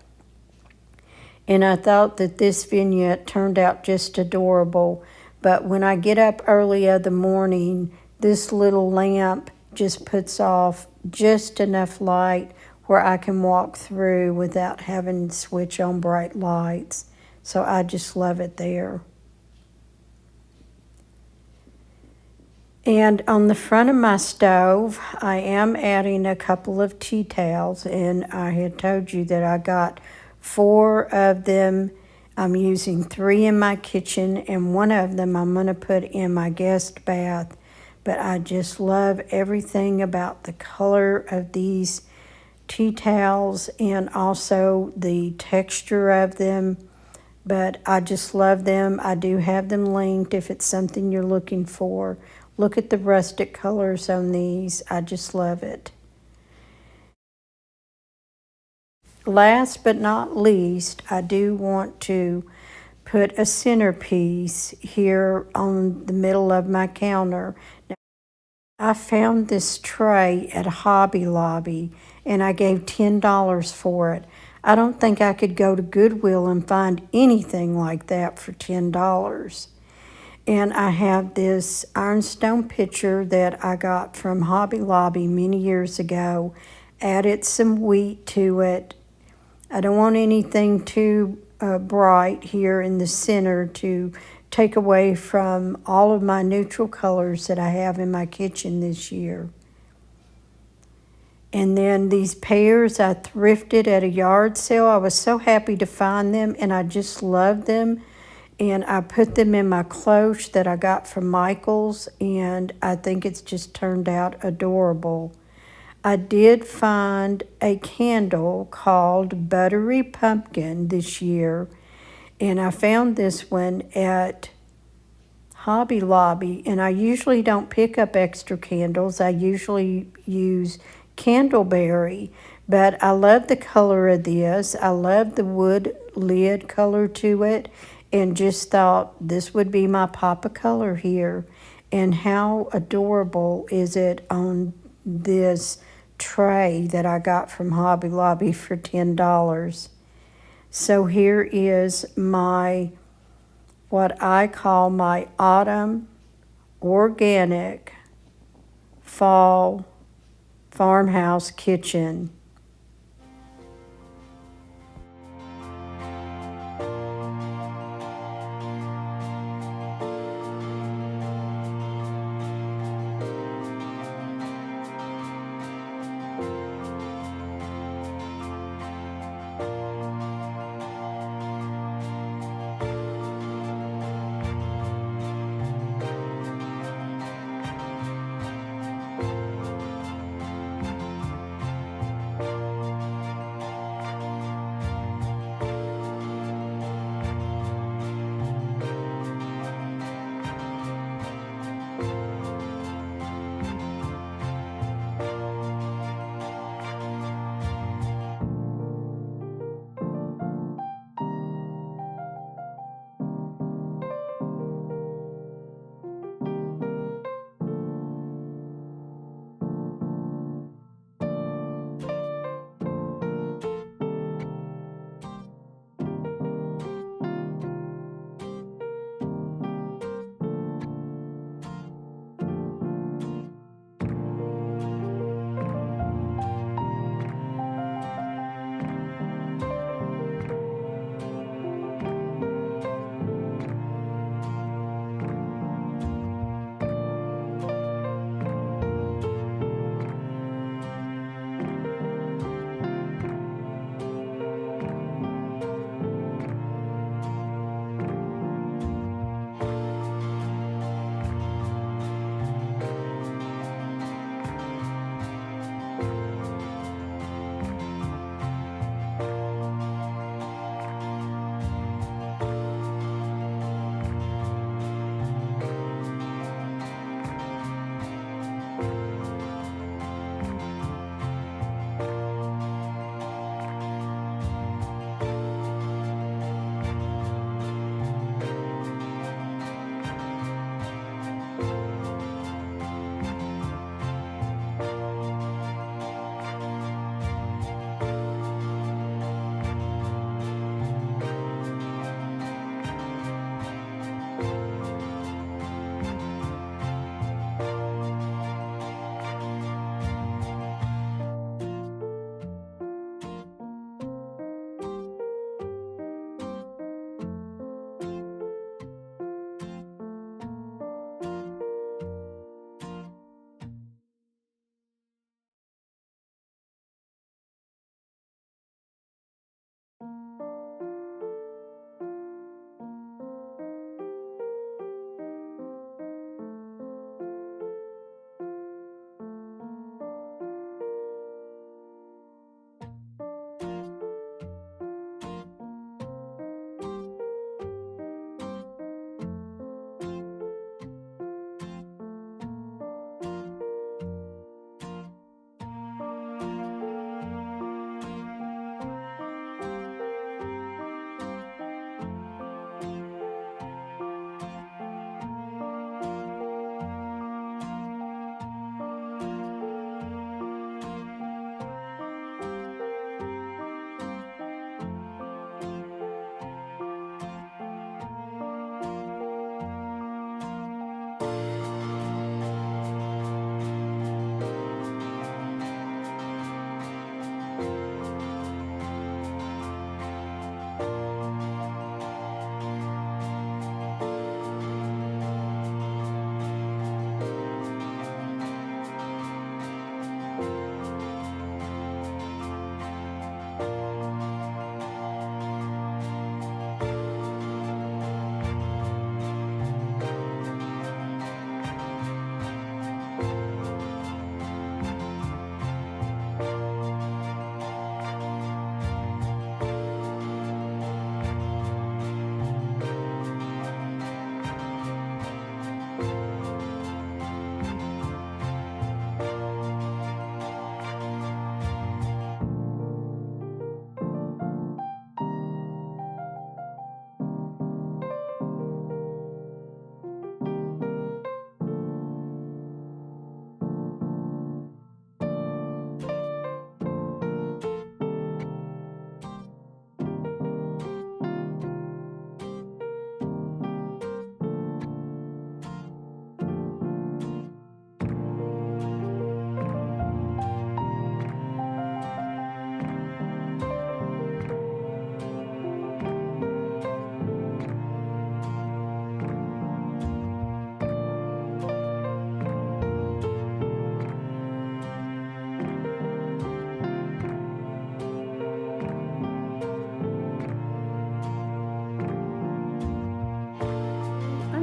And I thought that this vignette turned out just adorable. But when I get up early in the morning, this little lamp just puts off just enough light where I can walk through without having to switch on bright lights. So I just love it there. And on the front of my stove, I am adding a couple of tea towels, and I had told you that I got 4 of them. I'm using 3 in my kitchen, and 1 of them I'm going to put in my guest bath. But I just love everything about the color of these tea towels and also the texture of them. But I just love them. I do have them linked if it's something you're looking for. Look at the rustic colors on these. I just love it. Last but not least, I do want to put a centerpiece here on the middle of my counter. Now, I found this tray at Hobby Lobby, and I gave $10 for it. I don't think I could go to Goodwill and find anything like that for $10. And I have this ironstone pitcher that I got from Hobby Lobby many years ago. Added some wheat to it. I don't want anything too bright here in the center to take away from all of my neutral colors that I have in my kitchen this year. And then these pears I thrifted at a yard sale. I was so happy to find them, and I just love them. And I put them in my cloche that I got from Michael's, and I think it's just turned out adorable. I did find a candle called Buttery Pumpkin this year, and I found this one at Hobby Lobby, and I usually don't pick up extra candles. I usually use Candleberry, but I love the color of this. I love the wood lid color to it, and just thought this would be my pop of color here. And how adorable is it on this tray that I got from Hobby Lobby for $10. So here is what I call my autumn organic fall farmhouse kitchen.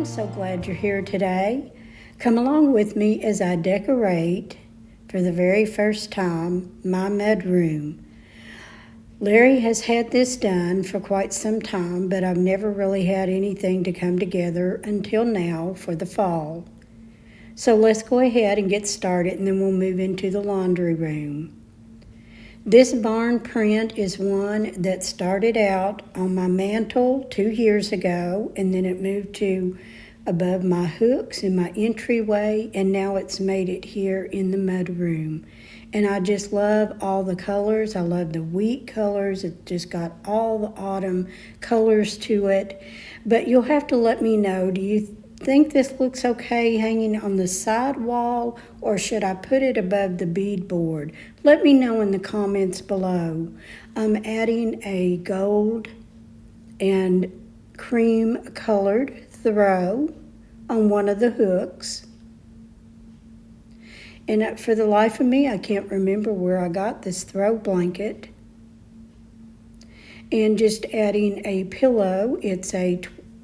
I'm so glad you're here today. Come along with me as I decorate, for the very first time, my mudroom. Larry has had this done for quite some time, but I've never really had anything to come together until now for the fall. So let's go ahead and get started, and then we'll move into the laundry room. This barn print is one that started out on my mantle 2 years ago, and then it moved to above my hooks in my entryway, and now it's made it here in the mudroom. And I just love all the colors. I love the wheat colors. It just got all the autumn colors to it. But you'll have to let me know, do you think this looks okay hanging on the side wall, or should I put it above the beadboard? Let me know in the comments below. I'm adding a gold and cream colored throw on one of the hooks. And for the life of me, I can't remember where I got this throw blanket. And just adding a pillow. It's a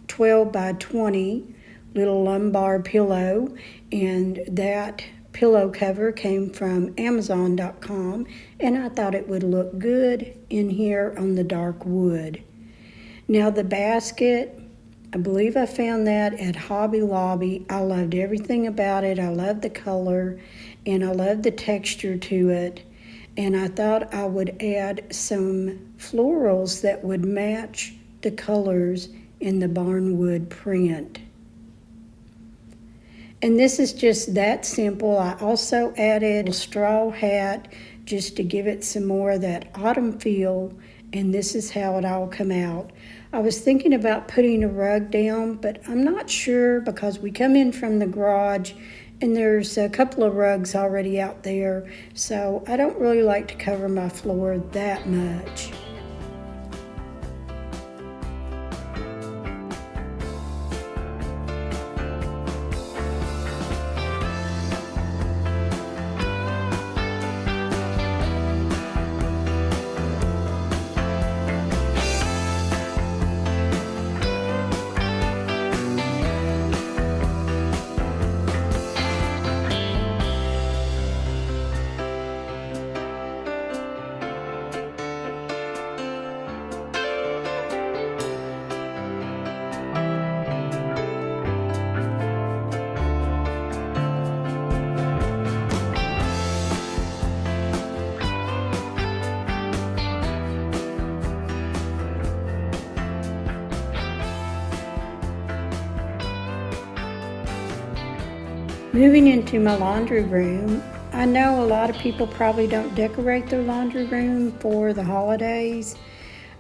12 by 20 little lumbar pillow, and that pillow cover came from Amazon.com, and I thought it would look good in here on the dark wood. Now the basket, I believe I found that at Hobby Lobby. I loved everything about it. I love the color, and I love the texture to it. And I thought I would add some florals that would match the colors in the barnwood print. And this is just that simple. I also added a straw hat just to give it some more of that autumn feel, and this is how it all come out. I was thinking about putting a rug down, but I'm not sure because we come in from the garage and there's a couple of rugs already out there, so I don't really like to cover my floor that much. Moving into my laundry room, I know a lot of people probably don't decorate their laundry room for the holidays,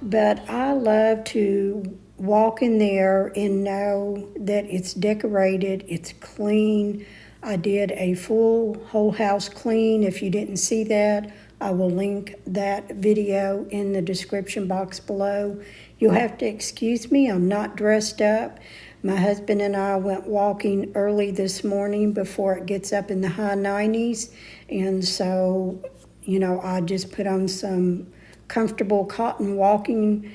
but I love to walk in there and know that it's decorated, it's clean. I did a full whole house clean. If you didn't see that, I will link that video in the description box below. You'll have to excuse me, I'm not dressed up. My husband and I went walking early this morning before it gets up in the high 90s. And so, I just put on some comfortable cotton walking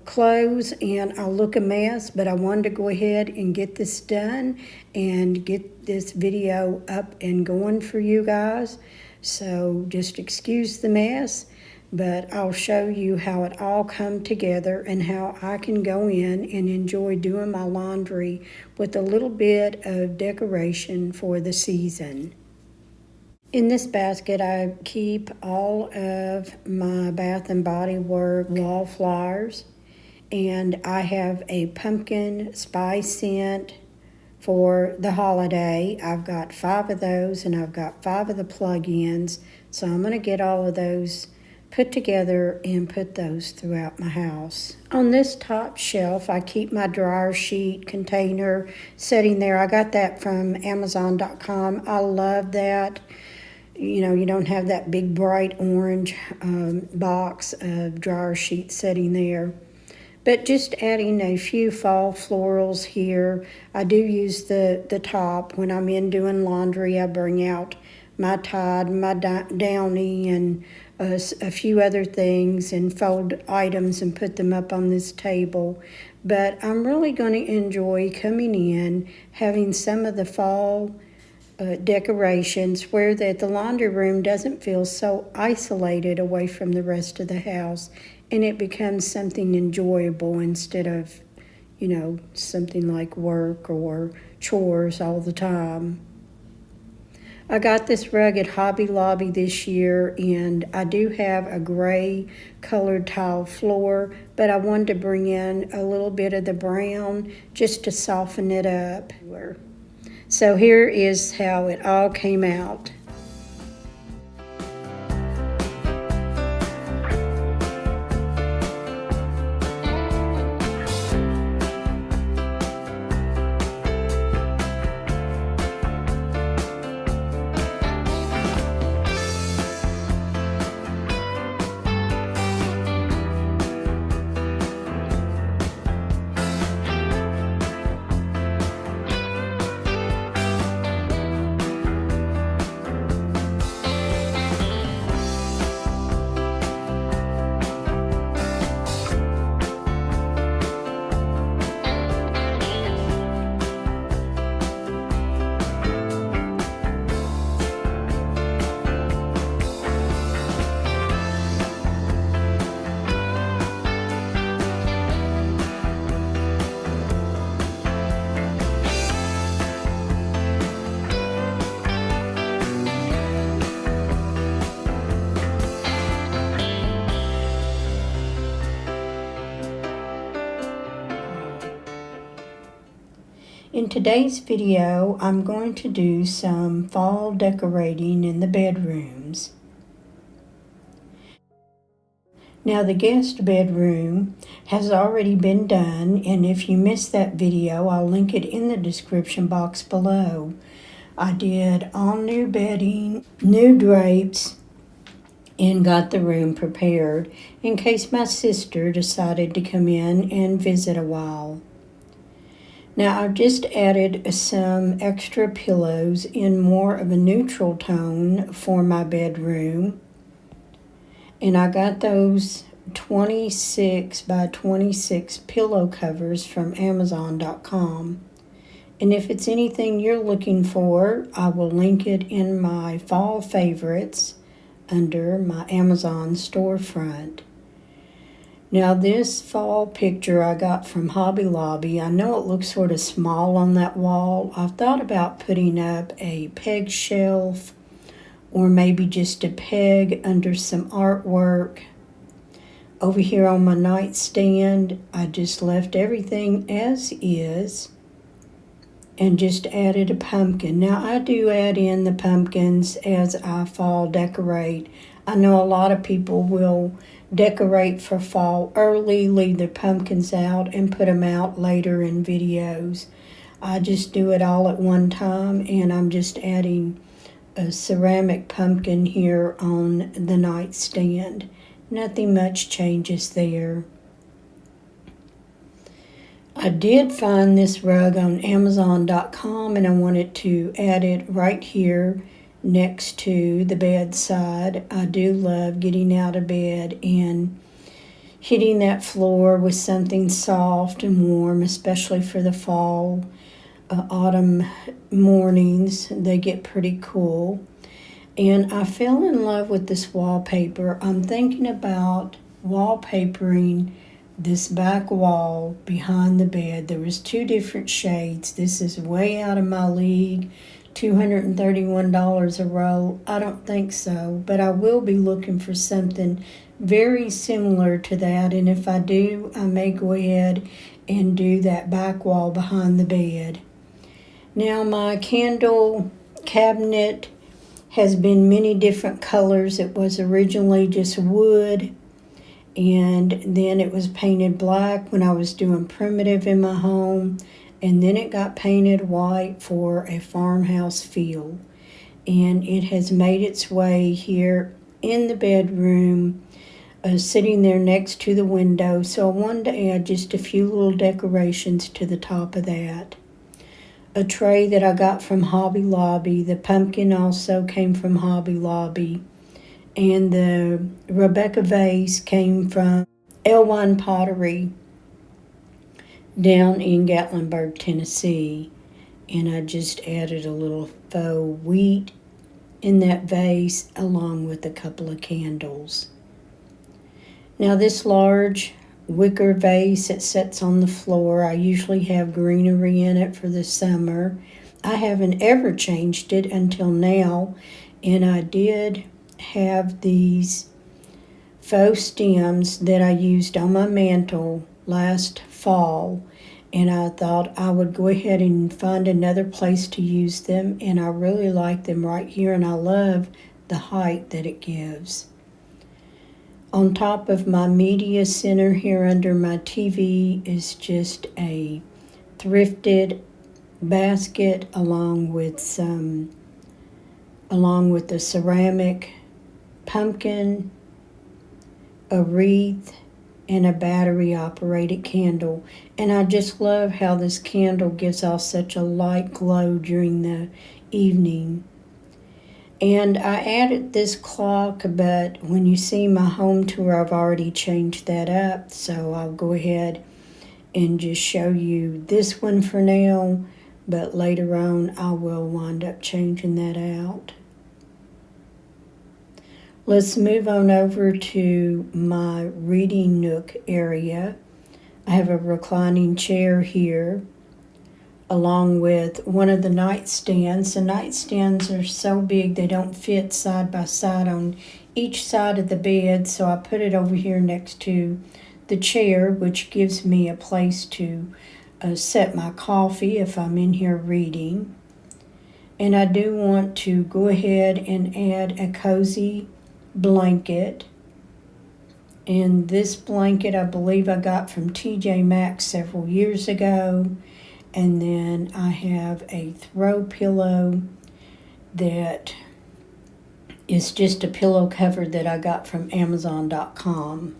clothes, and I look a mess, but I wanted to go ahead and get this done and get this video up and going for you guys. So just excuse the mess, but I'll show you how it all come together and how I can go in and enjoy doing my laundry with a little bit of decoration for the season. In this basket, I keep all of my Bath and Body Works wall flowers, and I have a pumpkin spice scent for the holiday. I've got 5 of those, and I've got 5 of the plug-ins, so I'm going to get all of those put together and put those throughout my house. On this top shelf, I keep my dryer sheet container sitting there. I got that from Amazon.com. I love that. You don't have that big bright orange box of dryer sheets sitting there. But just adding a few fall florals here. I do use the top. When I'm in doing laundry, I bring out my Tide, my Downy, and a few other things and fold items and put them up on this table. but I'm really going to enjoy coming in, having some of the fall decorations where that the laundry room doesn't feel so isolated away from the rest of the house, and it becomes something enjoyable instead of, something like work or chores all the time. I got this rug at Hobby Lobby this year, and I do have a gray colored tile floor, but I wanted to bring in a little bit of the brown just to soften it up. So here is how it all came out. In today's video, I'm going to do some fall decorating in the bedrooms. Now the guest bedroom has already been done, and if you missed that video, I'll link it in the description box below. I did all new bedding, new drapes, and got the room prepared in case my sister decided to come in and visit a while. Now I've just added some extra pillows in more of a neutral tone for my bedroom. And I got those 26 by 26 pillow covers from Amazon.com. And if it's anything you're looking for, I will link it in my fall favorites under my Amazon storefront. Now this fall picture I got from Hobby Lobby, I know it looks sort of small on that wall. I've thought about putting up a peg shelf or maybe just a peg under some artwork. Over here on my nightstand, I just left everything as is and just added a pumpkin. Now I do add in the pumpkins as I fall decorate. I know a lot of people will decorate for fall early, leave their pumpkins out, and put them out later in videos. I just do it all at one time, and I'm just adding a ceramic pumpkin here on the nightstand. Nothing much changes there. I did find this rug on Amazon.com, and I wanted to add it right here next to the bedside. I do love getting out of bed and hitting that floor with something soft and warm, especially for the fall, autumn mornings. They get pretty cool. And I fell in love with this wallpaper. I'm thinking about wallpapering this back wall behind the bed. There was 2 different shades. This is way out of my league. $231 a roll. I don't think so, but I will be looking for something very similar to that, and if I do, I may go ahead and do that back wall behind the bed. Now my candle cabinet has been many different colors. It was originally just wood, and then it was painted black when I was doing primitive in my home. And then it got painted white for a farmhouse feel. And it has made its way here in the bedroom, sitting there next to the window. So I wanted to add just a few little decorations to the top of that. A tray that I got from Hobby Lobby. The pumpkin also came from Hobby Lobby. And the Rebecca vase came from Elwine Pottery. down in Gatlinburg, Tennessee, and I just added a little faux wheat in that vase along with a couple of candles. Now this large wicker vase that sits on the floor, I usually have greenery in it for the summer. I haven't ever changed it until now, and I did have these faux stems that I used on my mantle last fall, and I thought I would go ahead and find another place to use them, and I really like them right here, and I love the height that it gives. On top of my media center here under my TV is just a thrifted basket along with the ceramic pumpkin, a wreath, and a battery operated candle. And I just love how this candle gives off such a light glow during the evening. And I added this clock, but when you see my home tour, I've already changed that up. So I'll go ahead and just show you this one for now, but later on I will wind up changing that out. Let's move on over to my reading nook area. I have a reclining chair here, along with one of the nightstands. The nightstands are so big they don't fit side by side on each side of the bed, so I put it over here next to the chair, which gives me a place to set my coffee if I'm in here reading. And I do want to go ahead and add a cozy blanket. And this blanket I believe I got from TJ Maxx several years ago. And then I have a throw pillow that is just a pillow cover that I got from Amazon.com.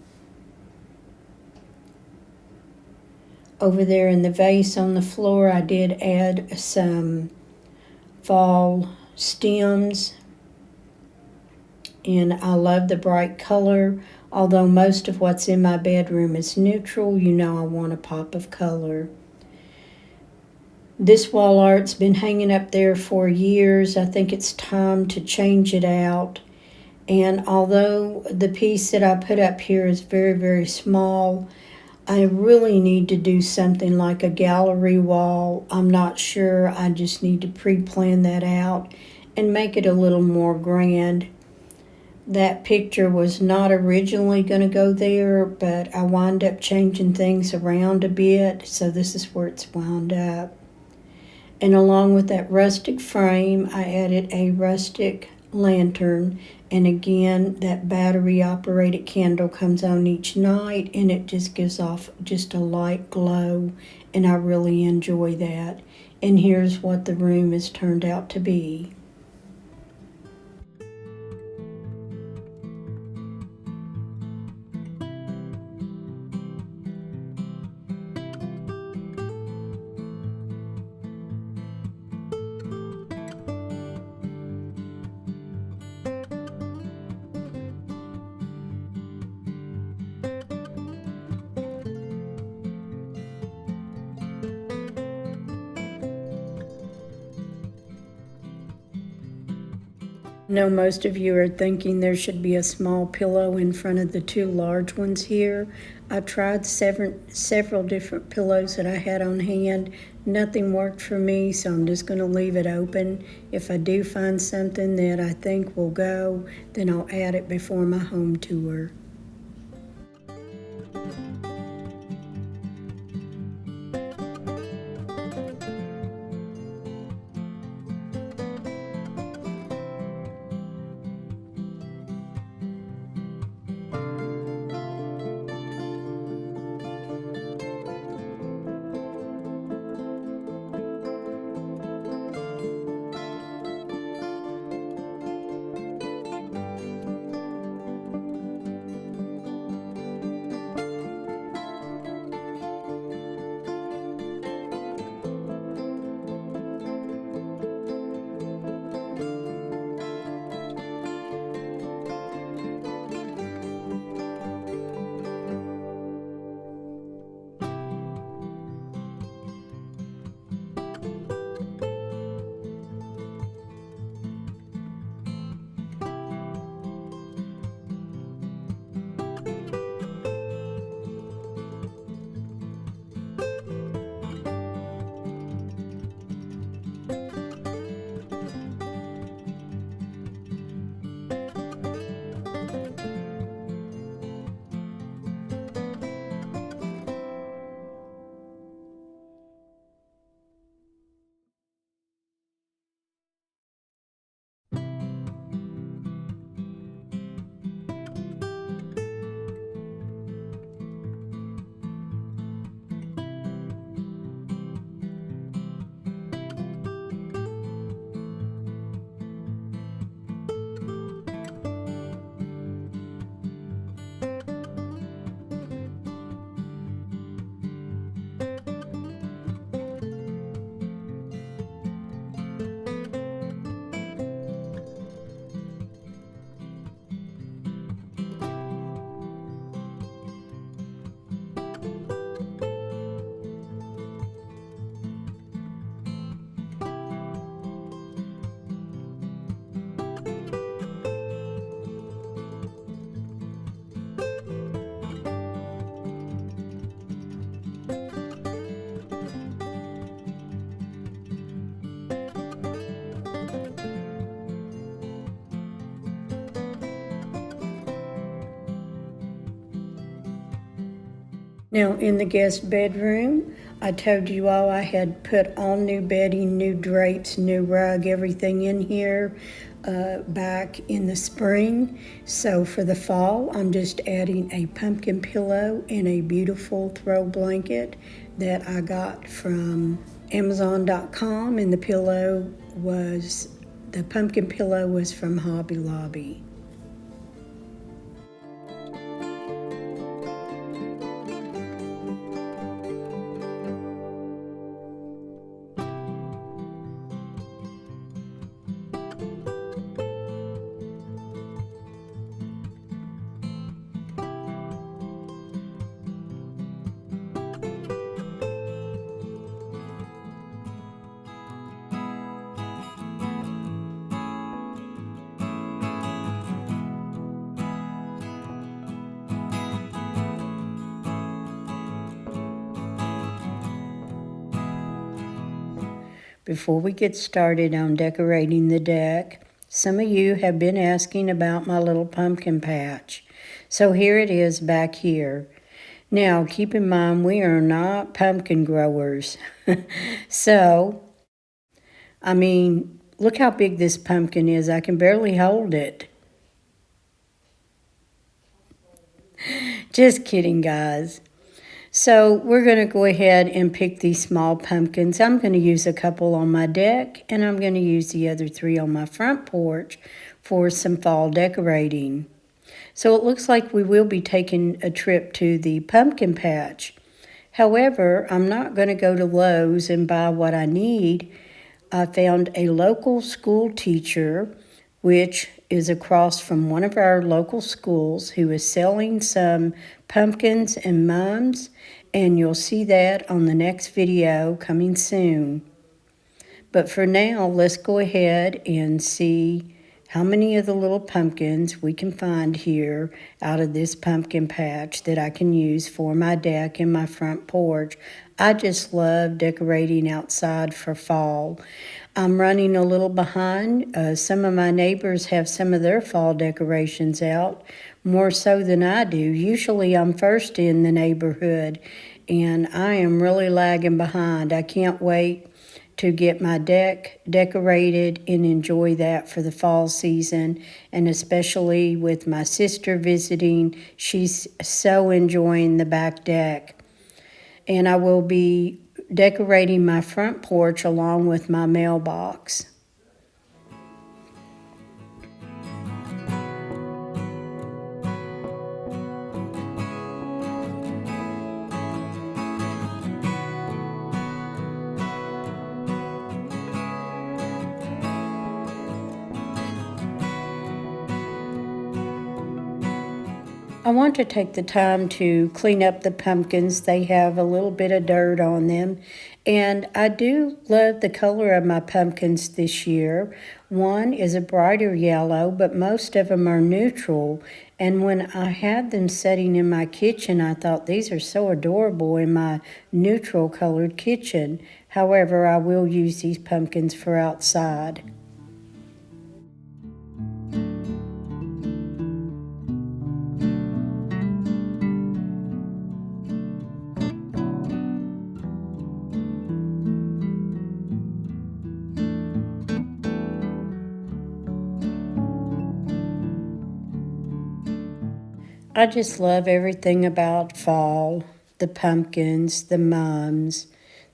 Over there in the vase on the floor, I did add some fall stems. And I love the bright color. Although most of what's in my bedroom is neutral, you know I want a pop of color. This wall art's been hanging up there for years. I think it's time to change it out. And although the piece that I put up here is very, very small, I really need to do something like a gallery wall. I'm not sure. I just need to pre-plan that out and make it a little more grand. That picture was not originally going to go there, but I wound up changing things around a bit, so this is where it's wound up. And along with that rustic frame, I added a rustic lantern. And again, that battery operated candle comes on each night, and it just gives off just a light glow, and I really enjoy that. And here's what the room has turned out to be. I know most of you are thinking there should be a small pillow in front of the two large ones here. I tried several different pillows that I had on hand. Nothing worked for me, so I'm just going to leave it open. If I do find something that I think will go, then I'll add it before my home tour. Now, in the guest bedroom, I told you all I had put all new bedding, new drapes, new rug, everything in here back in the spring. So for the fall, I'm just adding a pumpkin pillow and a beautiful throw blanket that I got from Amazon.com, and the pumpkin pillow was from Hobby Lobby. Before we get started on decorating the deck, some of you have been asking about my little pumpkin patch. So here it is back here. Now, keep in mind, we are not pumpkin growers. So, look how big this pumpkin is. I can barely hold it. Just kidding, guys. So we're going to go ahead and pick these small pumpkins. I'm going to use a couple on my deck, and I'm going to use the other 3 on my front porch for some fall decorating. So it looks like we will be taking a trip to the pumpkin patch. However, I'm not going to go to Lowe's and buy what I need. I found a local school teacher, which is across from one of our local schools, who is selling some pumpkins and mums, and you'll see that on the next video coming soon. But for now, let's go ahead and see how many of the little pumpkins we can find here out of this pumpkin patch that I can use for my deck and my front porch. I just love decorating outside for fall. I'm running a little behind. Some of my neighbors have some of their fall decorations out, more so than I do. Usually I'm first in the neighborhood, and I am really lagging behind. I can't wait to get my deck decorated and enjoy that for the fall season, and especially with my sister visiting. She's so enjoying the back deck. And I will be decorating my front porch along with my mailbox. I want to take the time to clean up the pumpkins. They have a little bit of dirt on them. And I do love the color of my pumpkins this year. One is a brighter yellow, but most of them are neutral. And when I had them setting in my kitchen, I thought these are so adorable in my neutral colored kitchen. However, I will use these pumpkins for outside. I just love everything about fall, the pumpkins, the mums,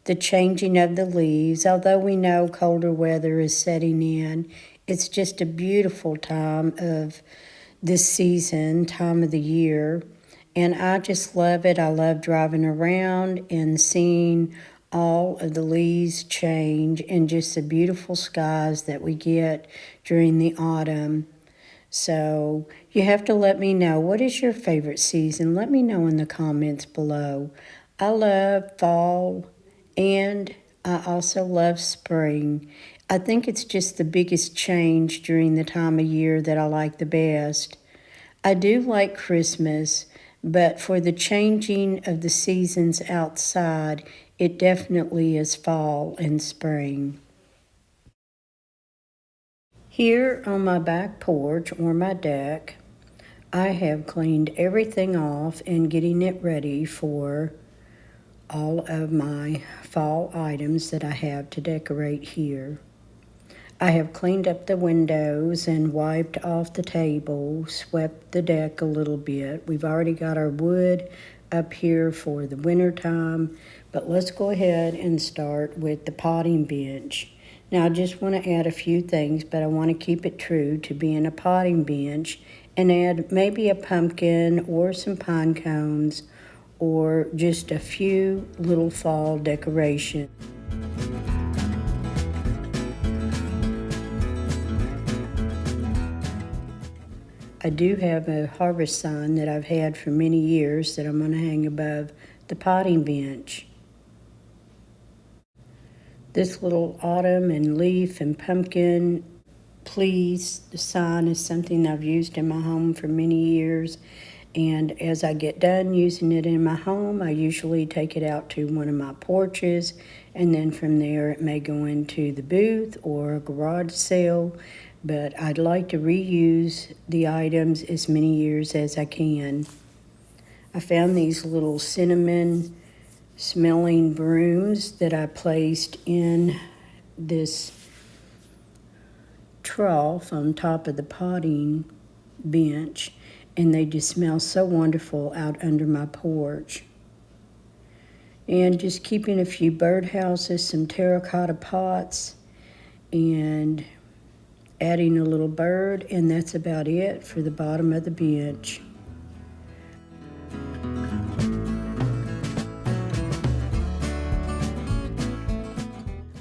the changing of the leaves. Although we know colder weather is setting in, it's just a beautiful time of this season, time of the year. And I just love it. I love driving around and seeing all of the leaves change and just the beautiful skies that we get during the autumn. So you have to let me know, what is your favorite season? Let me know in the comments below. I love fall, and I also love spring. I think it's just the biggest change during the time of year that I like the best. I do like Christmas, but for the changing of the seasons outside, it definitely is fall and spring. Here on my back porch or my deck, I have cleaned everything off and getting it ready for all of my fall items that I have to decorate here. I have cleaned up the windows and wiped off the table, swept the deck a little bit. We've already got our wood up here for the winter time, but let's go ahead and start with the potting bench. Now I just want to add a few things, but I want to keep it true to being a potting bench and add maybe a pumpkin or some pine cones or just a few little fall decorations. I do have a harvest sign that I've had for many years that I'm going to hang above the potting bench. This little autumn and leaf and pumpkin please sign is something I've used in my home for many years. And as I get done using it in my home, I usually take it out to one of my porches, and then from there it may go into the booth or a garage sale, but I'd like to reuse the items as many years as I can. I found these little cinnamon smelling brooms that I placed in this trough on top of the potting bench, and they just smell so wonderful out under my porch. And just keeping a few birdhouses, some terracotta pots, and adding a little bird, and that's about it for the bottom of the bench.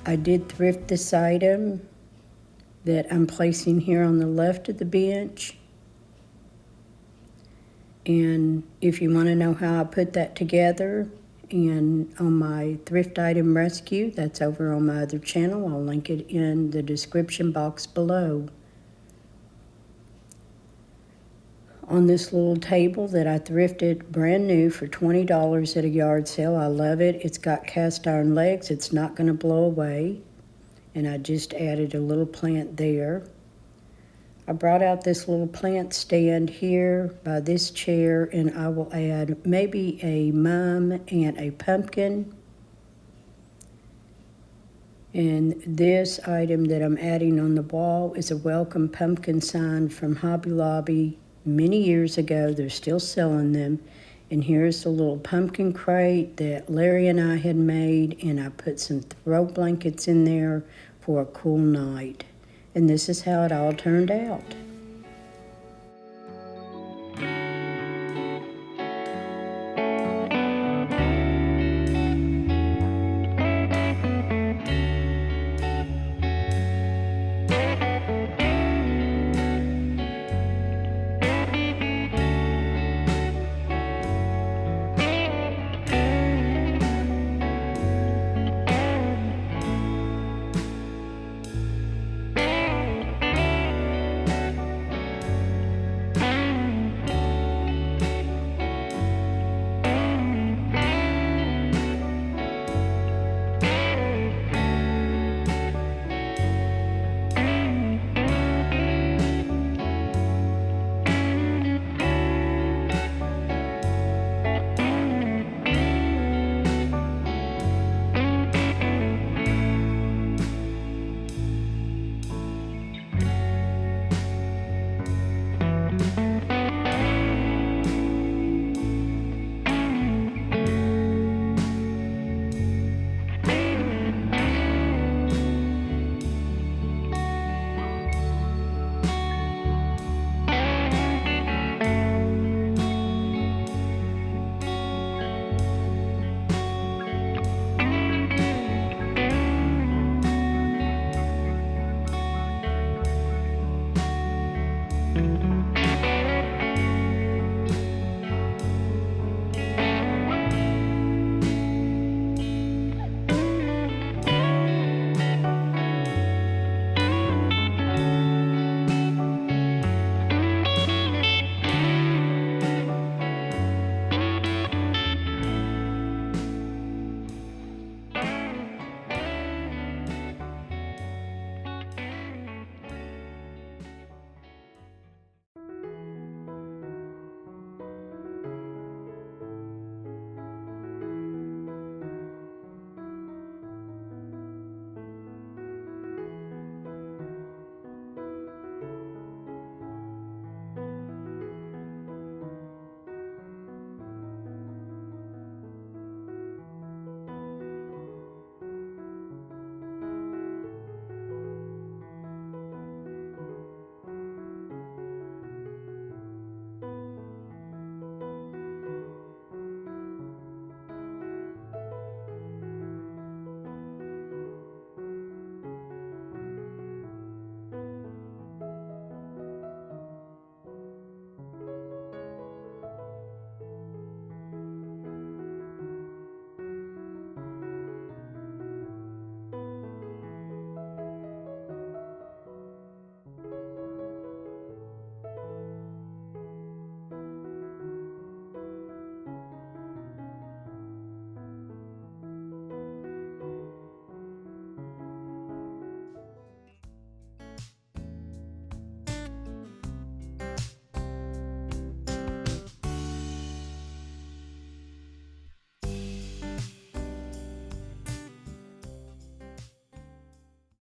I did thrift this item that I'm placing here on the left of the bench. And if you want to know how I put that together and on my thrift item rescue, that's over on my other channel. I'll link it in the description box below. On this little table that I thrifted brand new for $20 at a yard sale. I love it. It's got cast iron legs. It's not going to blow away. And I just added a little plant there. I brought out this little plant stand here by this chair, and I will add maybe a mum and a pumpkin. And this item that I'm adding on the wall is a welcome pumpkin sign from Hobby Lobby many years ago. They're still selling them. And here's the little pumpkin crate that Larry and I had made, and I put some throw blankets in there for a cool night. And this is how it all turned out.